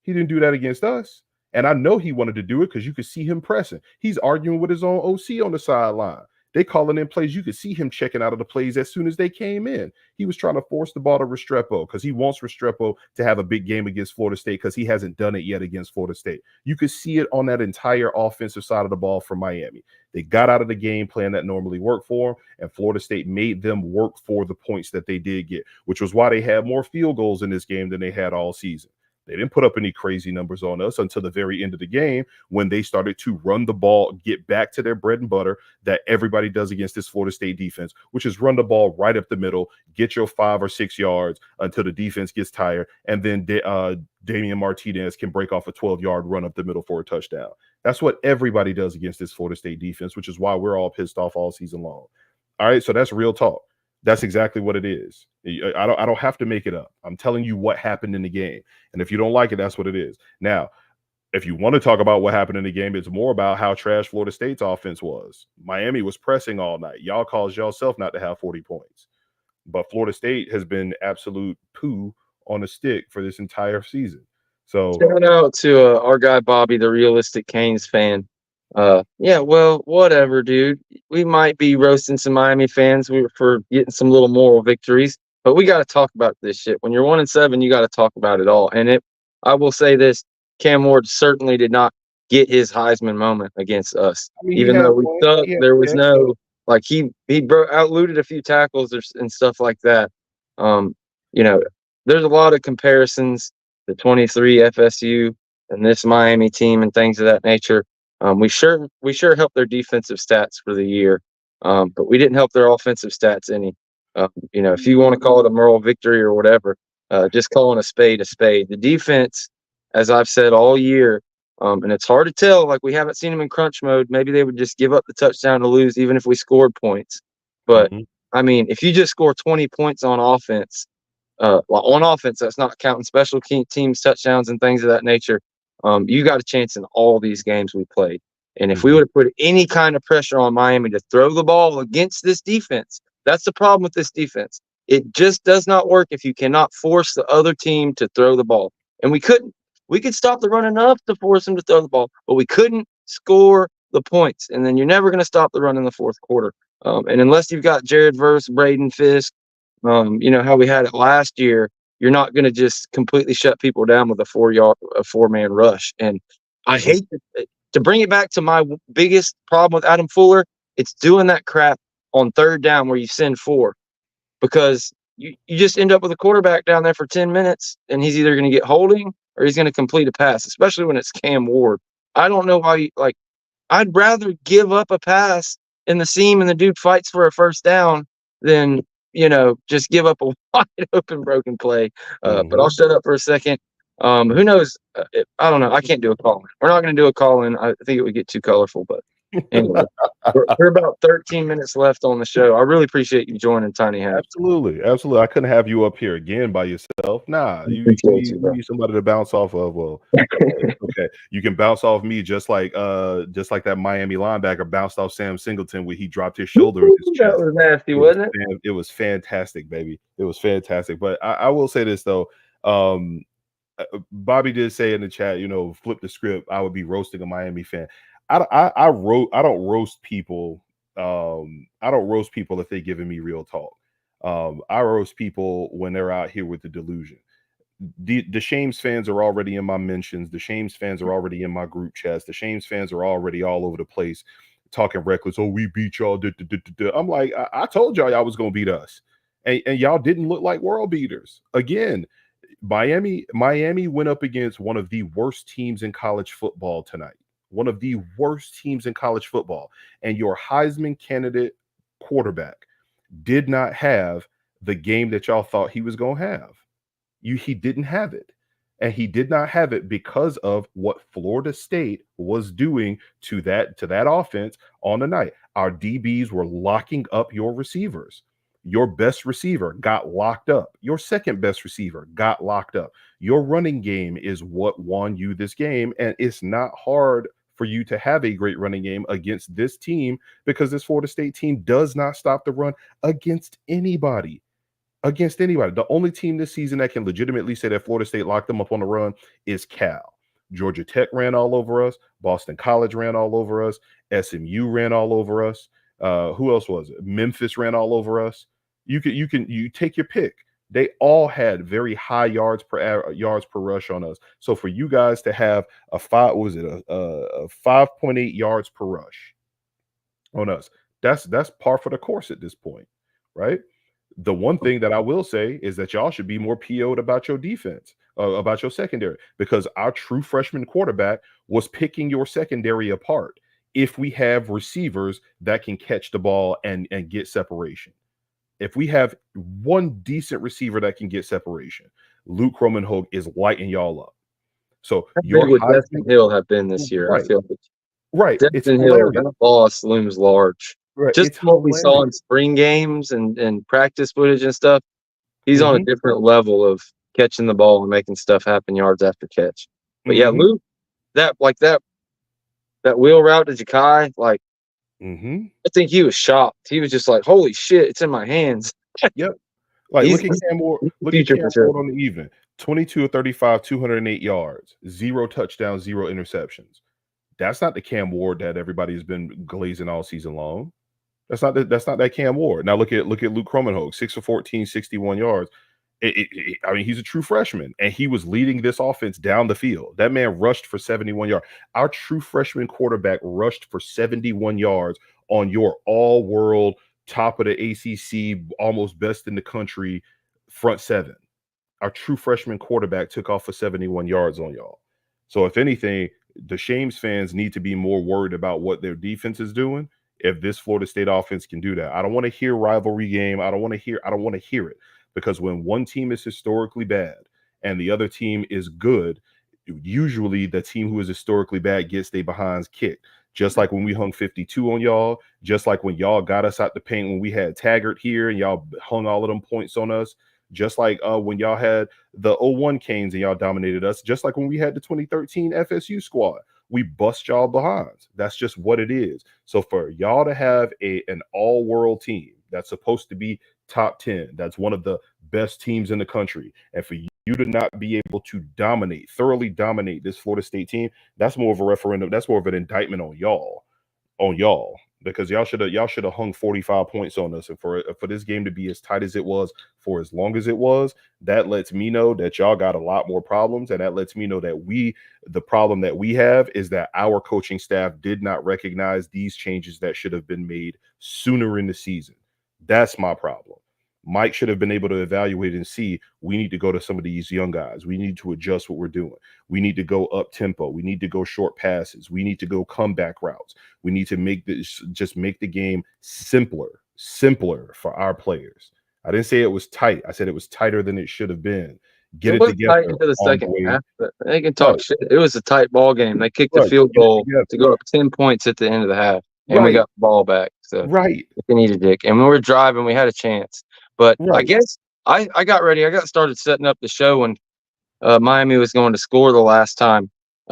He didn't do that against us. And I know he wanted to do it because you could see him pressing. He's arguing with his own OC on the sideline. They calling in plays. You could see him checking out of the plays as soon as they came in. He was trying to force the ball to Restrepo because he wants Restrepo to have a big game against Florida State because he hasn't done it yet against Florida State. You could see it on that entire offensive side of the ball from Miami. They got out of the game plan that normally worked for them, and Florida State made them work for the points that they did get, which was why they had more field goals in this game than they had all season. They didn't put up any crazy numbers on us until the very end of the game when they started to run the ball, get back to their bread and butter that everybody does against this Florida State defense, which is run the ball right up the middle, get your 5 or 6 yards until the defense gets tired, and then Damian Martinez can break off a 12-yard run up the middle for a touchdown. That's what everybody does against this Florida State defense, which is why we're all pissed off all season long. All right, so that's real talk. That's exactly what it is. I don't have to make it up. I'm telling you what happened in the game. And if you don't like it, that's what it is. Now, if you want to talk about what happened in the game, it's more about how trash Florida State's offense was. Miami was pressing all night. Y'all caused yourself not to have 40 points. But Florida State has been absolute poo on a stick for this entire season. So shout out to our guy Bobby, the realistic Canes fan. Yeah, well, whatever, dude. We might be roasting some Miami fans for getting some little moral victories, but we got to talk about this shit. When you're 1-7, you got to talk about it all. And I will say this: Cam Ward certainly did not get his Heisman moment against us. I mean, even though we sucked, there was no like he outlooted a few tackles and stuff like that. You know, there's a lot of comparisons. The 23 FSU and this Miami team and things of that nature. We sure helped their defensive stats for the year, but we didn't help their offensive stats any. If you want to call it a moral victory or whatever, just calling a spade a spade. The defense, as I've said all year, and it's hard to tell. Like we haven't seen them in crunch mode. Maybe they would just give up the touchdown to lose, even if we scored points. But I mean, if you just score 20 points on offense. On offense, that's not counting special teams, touchdowns, and things of that nature. You got a chance in all these games we played. And if we would have put any kind of pressure on Miami to throw the ball against this defense, that's the problem with this defense. It just does not work if you cannot force the other team to throw the ball. And we couldn't. We could stop the run enough to force them to throw the ball, but we couldn't score the points. And then you're never going to stop the run in the fourth quarter. And unless you've got Jared Verse, Braden Fisk, how we had it last year, you're not going to just completely shut people down with a 4-man rush. And I hate to bring it back to my biggest problem with Adam Fuller. It's doing that crap on third down where you send 4, because you just end up with a quarterback down there for 10 minutes and he's either going to get holding or he's going to complete a pass, especially when it's Cam Ward. I don't know why I'd rather give up a pass in the seam and the dude fights for a first down than just give up a wide open broken play. But I'll shut up for a second. Who knows? I don't know. I can't do a call-in. We're not going to do a call-in. I think it would get too colorful. But anyway, we're about 13 minutes left on the show. I really appreciate you joining Tiny House. Absolutely. I couldn't have you up here again by yourself. Nah, you need somebody to bounce off of. Well, okay, you can bounce off me just like that Miami linebacker bounced off Sam Singleton when he dropped his shoulder. His chest. That was nasty, wasn't it? It was fantastic, baby. It was fantastic. But I will say this though. Bobby did say in the chat, flip the script. I would be roasting a Miami fan. I don't roast people. I don't roast people if they're giving me real talk. I roast people when they're out here with the delusion. The Shames fans are already in my mentions. The Shames fans are already in my group chats. The Shames fans are already all over the place talking reckless. Oh, we beat y'all. I'm like, I told y'all was gonna beat us, and y'all didn't look like world beaters. Again, Miami went up against one of the worst teams in college football tonight. One of the worst teams in college football. And your Heisman candidate quarterback did not have the game that y'all thought he was going to have. He didn't have it. And he did not have it because of what Florida State was doing to that offense on the night. Our DBs were locking up your receivers. Your best receiver got locked up. Your second best receiver got locked up. Your running game is what won you this game. And it's not hard for you to have a great running game against this team, because this Florida State team does not stop the run against anybody. The only team this season that can legitimately say that Florida State locked them up on the run is Cal. Georgia Tech ran all over us. Boston College ran all over us. SMU ran all over us. Who else was it? Memphis ran all over us. You take your pick. They all had very high yards per rush on us. So for you guys to have a 5.8 yards per rush on us, that's par for the course at this point, right? The one thing that I will say is that y'all should be more PO'd about your defense. about your secondary, because our true freshman quarterback was picking your secondary apart if we have receivers that can catch the ball and get separation. If we have one decent receiver that can get separation, Luke Kromenhoek is lighting y'all up. So How your big would Heisman, Destin Hill have been this year? I right, feel like right. It's Destin Hill, hilarious. that loss looms large. Right. Just It's from what we saw in hilarious. spring games and practice footage and stuff, he's on a Hmm. different level of catching the ball and making stuff happen yards after catch. But yeah, Hmm. Luke, that wheel route to Ja'Kai, like Hmm. I think he was shocked. He was just like, "Holy shit, it's in my hands." Yep. Like He's look at Cam Ward. he's the Look at future Cam for sure. Ward on the even. 22 of 35, 208 yards, 0 touchdowns, 0 interceptions. That's not the Cam Ward that everybody's been glazing all season long. That's not that Cam Ward. Now look at Luke Kromenhoek, 6 for 14, 61 yards. I mean, he's a true freshman, and he was leading this offense down the field. That man rushed for 71 yards. Our true freshman quarterback rushed for 71 yards on your all-world, top of the ACC, almost best in the country front seven. Our true freshman quarterback took off for 71 yards on y'all. So if anything, the Shames fans need to be more worried about what their defense is doing if this Florida State offense can do that. I don't want to hear rivalry game. I don't want to hear it, because when one team is historically bad and the other team is good, usually the team who is historically bad gets their behinds kicked. Just like when we hung 52 on y'all, just like when y'all got us out the paint when we had Taggart here and y'all hung all of them points on us, just like when y'all had the 01 Canes and y'all dominated us, just like when we had the 2013 FSU squad, we bust y'all behinds. That's just what it is. So for y'all to have an all-world team that's supposed to be top 10, that's one of the best teams in the country, and for you to not be able to thoroughly dominate this Florida State team, that's more of a referendum. That's more of an indictment on y'all, because y'all should have hung 45 points on us. And for this game to be as tight as it was for as long as it was, that lets me know that y'all got a lot more problems, and that lets me know that the problem that we have is that our coaching staff did not recognize these changes that should have been made sooner in the season. That's my problem. Mike should have been able to evaluate and see, we need to go to some of these young guys. We need to adjust what we're doing. We need to go up tempo. We need to go short passes. We need to go comeback routes. We need to make the game simpler for our players. I didn't say it was tight. I said it was tighter than it should have been. Get It it was tight together into the on the second way. half, but they can talk Right. shit. It was a tight ball game. They kicked the Right. field Get it goal together. to go up 10 points at the end of the half, and we Right. got the ball back. So Right. they can eat a dick. And when we were driving, we had a chance. But I Right. guess I got ready. I got started setting up the show when Miami was going to score the last time.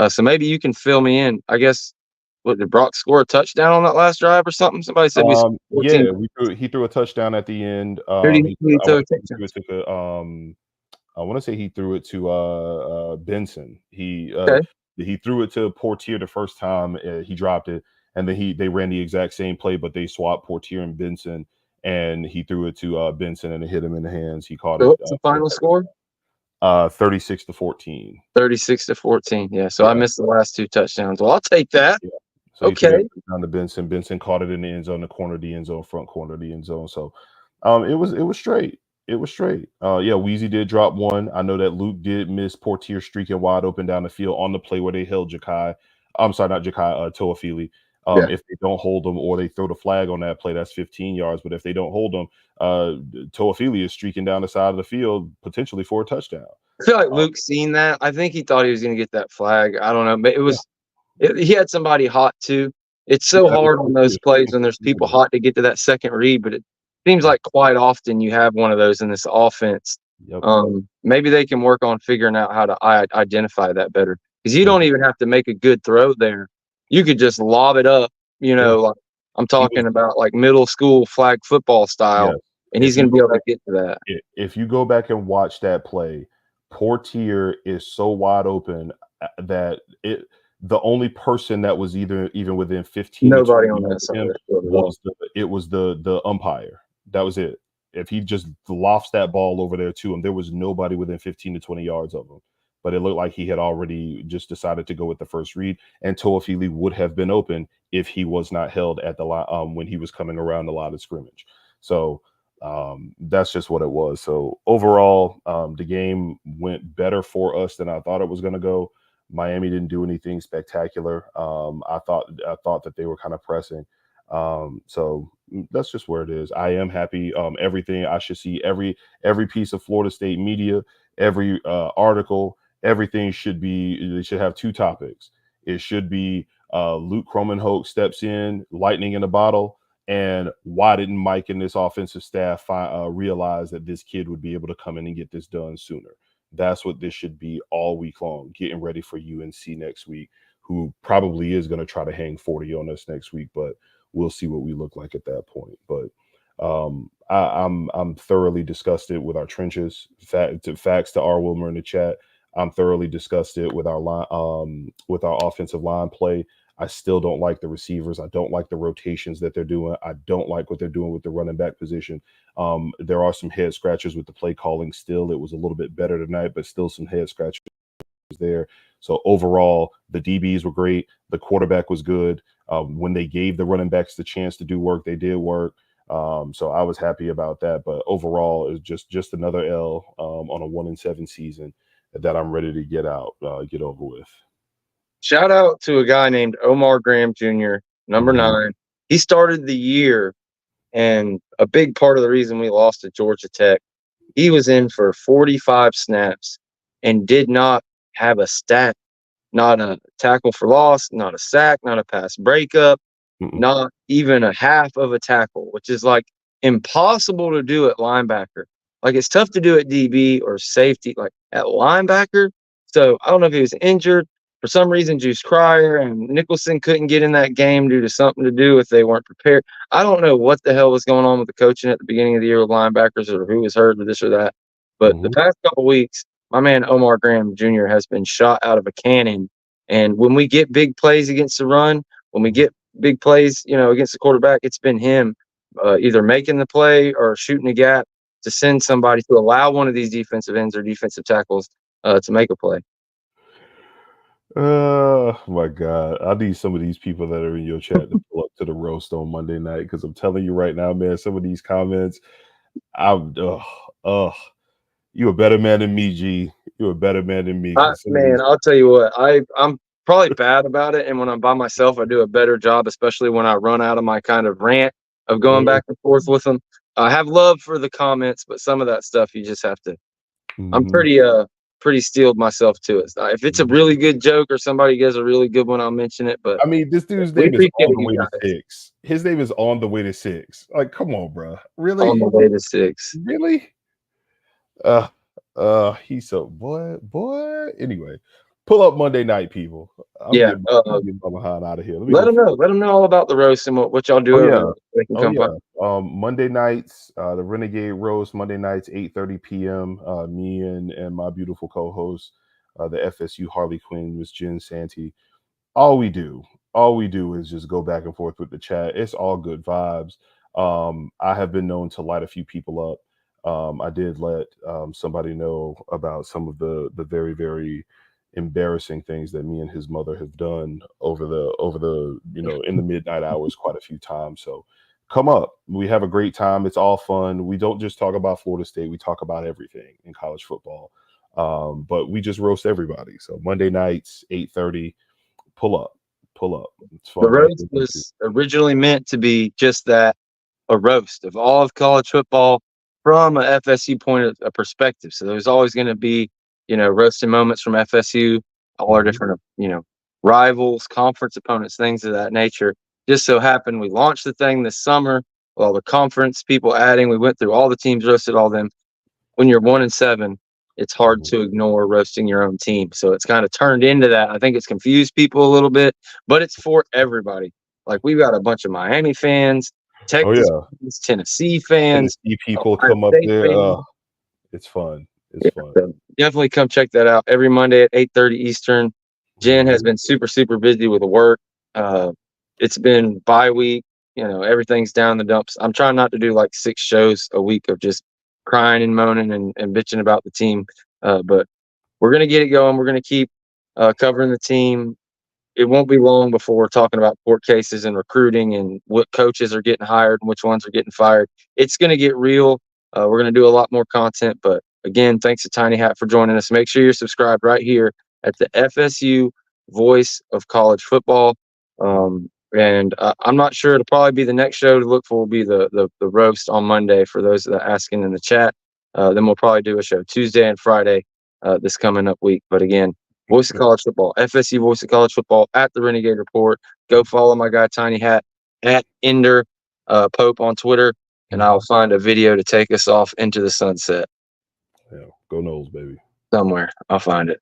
So maybe you can fill me in. I guess, what, did Brock score a touchdown on that last drive or something? Somebody said we scored 14. Yeah, he threw a touchdown at the end. Who did he throw a touchdown? I want to say he threw it to Benson. Okay. He threw it to Portier the first time. He dropped it, and then they ran the exact same play, but they swapped Portier and Benson, and he threw it to Benson, and it hit him in the hands. He caught So it. what's the final score? 36-14. 36-14. Yeah. So I Yeah. missed the last two touchdowns. Well, I'll take that. Yeah. So he threw Okay. that down to Benson. Benson caught it in the end zone, the corner of the end zone, front corner of the end zone. So it was straight. It was straight. Yeah, Weezy did drop one. I know that Luke did miss Portier streaking wide open down the field on the play where they held Ja'Kai. I'm sorry, not Ja'Kai, Toafili. Yeah. If they don't hold them or they throw the flag on that play, that's 15 yards. But if they don't hold them, Toafili is streaking down the side of the field, potentially for a touchdown. I feel like Luke seen that. I think he thought he was going to get that flag. I don't know, but he had somebody hot too. It's so hard on those plays when there's people hot to get to that second read, but it seems like quite often you have one of those in this offense. Yep. Maybe they can work on figuring out how to identify that better, because you don't even have to make a good throw there. You could just lob it up, like I'm talking about like middle school flag football style, and he's going to be able to get to that. If you go back and watch that play, Portier is so wide open that the only person that was even within 15 nobody on that side was the umpire. That was it. If he just lofts that ball over there to him, there was nobody within 15 to 20 yards of him. But it looked like he had already just decided to go with the first read, and Toafili would have been open if he was not held at the line when he was coming around the line of scrimmage. So That's just what it was. So overall, the game went better for us than I thought it was going to go. Miami didn't do anything spectacular. I thought that they were kind of pressing. So that's just where it is. I am happy. Everything I should see, every piece of Florida State media, every article, everything should be. They should have two topics. It should be Luke Kromenhoek steps in, lightning in a bottle, and why didn't Mike and this offensive staff realize that this kid would be able to come in and get this done sooner? That's what this should be all week long, getting ready for UNC next week, who probably is going to try to hang 40 on us next week, but we'll see what we look like at that point. But I'm thoroughly disgusted with our trenches. Facts to R. Wilmer in the chat. I'm thoroughly disgusted with our line, with our offensive line play. I still don't like the receivers. I don't like the rotations that they're doing. I don't like what they're doing with the running back position. There are some head scratchers with the play calling still. It was a little bit better tonight, but still some head scratchers there. So overall, the DBs were great. The quarterback was good. When they gave the running backs the chance to do work, they did work. So I was happy about that. But overall, it's just another L on a 1-7 season that I'm ready to get over with. Shout out to a guy named Omar Graham Jr., number 9. He started the year, and a big part of the reason we lost to Georgia Tech, he was in for 45 snaps and did not have a stat, not a tackle for loss, not a sack, not a pass breakup, not even a half of a tackle, which is like impossible to do at linebacker. Like it's tough to do at DB or safety, like at linebacker. So I don't know if he was injured. For some reason, Juice Cryer and Nicholson couldn't get in that game due to something to do if they weren't prepared. I don't know what the hell was going on with the coaching at the beginning of the year with linebackers or who was hurt or this or that. But the past couple of weeks, my man Omar Graham Jr. has been shot out of a cannon. And when we get big plays against the run, when we get big plays, against the quarterback, it's been him either making the play or shooting a gap to send somebody to allow one of these defensive ends or defensive tackles to make a play. My God. I need some of these people that are in your chat to pull up to the roast on Monday night, because I'm telling you right now, man, some of these comments, you a better man than me, G. You a better man than me. Man, I'll tell you what, I'm probably bad about it, and when I'm by myself, I do a better job, especially when I run out of my kind of rant of going back and forth with them. I have love for the comments, but some of that stuff you just have to. I'm pretty steeled myself to it. If it's a really good joke or somebody gives a really good one, I'll mention it. But I mean, this dude's name is on the way to 6. His name is on the way to 6. Like, come on, bro. Really? On the way to 6. Really? He's so boy. Anyway, pull up Monday night, people. I'm getting my behind out of here. Let them know. Let them know all about the roast and what y'all do. Monday nights, the Renegade Roast. Monday nights, 8:30 p.m. Me and my beautiful co-host, the FSU Harley Quinn, Miss Jen Santee. All we do is just go back and forth with the chat. It's all good vibes. I have been known to light a few people up. I did let somebody know about some of the very, very embarrassing things that me and his mother have done over the in the midnight hours quite a few times. So come up. We have a great time. It's all fun. We don't just talk about Florida State. We talk about everything in college football. But we just roast everybody. So Monday nights, 8:30, pull up. It's fun. The roast was originally meant to be just that, a roast of all of college football from a FSU point of perspective. So there's always going to be, roasting moments from FSU, all our different, rivals, conference opponents, things of that nature. Just so happened we launched the thing this summer, all the conference people adding. We went through all the teams, roasted all them. When you're 1-7, it's hard to ignore roasting your own team. So it's kind of turned into that. I think it's confused people a little bit, but it's for everybody. Like we've got a bunch of Miami fans, Texas fans, Tennessee fans, Tennessee people come up there. It's fun. It's fun. So definitely come check that out every Monday at 8:30 Eastern. Jen has been super, super busy with the work. It's been bye week. Everything's down the dumps. I'm trying not to do like 6 shows a week of just crying and moaning and bitching about the team. But we're going to get it going. We're going to keep covering the team. it won't be long before we're talking about court cases and recruiting and what coaches are getting hired and which ones are getting fired. It's going to get real. We're going to do a lot more content. But again, thanks to Tiny Hat for joining us. Make sure you're subscribed right here at the FSU Voice of College Football. And I'm not sure. It'll probably be the next show to look for will be the roast on Monday for those that are asking in the chat. Then we'll probably do a show Tuesday and Friday this coming up week. But again, Voice of College Football, FSU Voice of College Football at the Renegade Report. Go follow my guy Tiny Hat at Ender Pope on Twitter, and I'll find a video to take us off into the sunset. Yeah, go Noles, baby. Somewhere. I'll find it.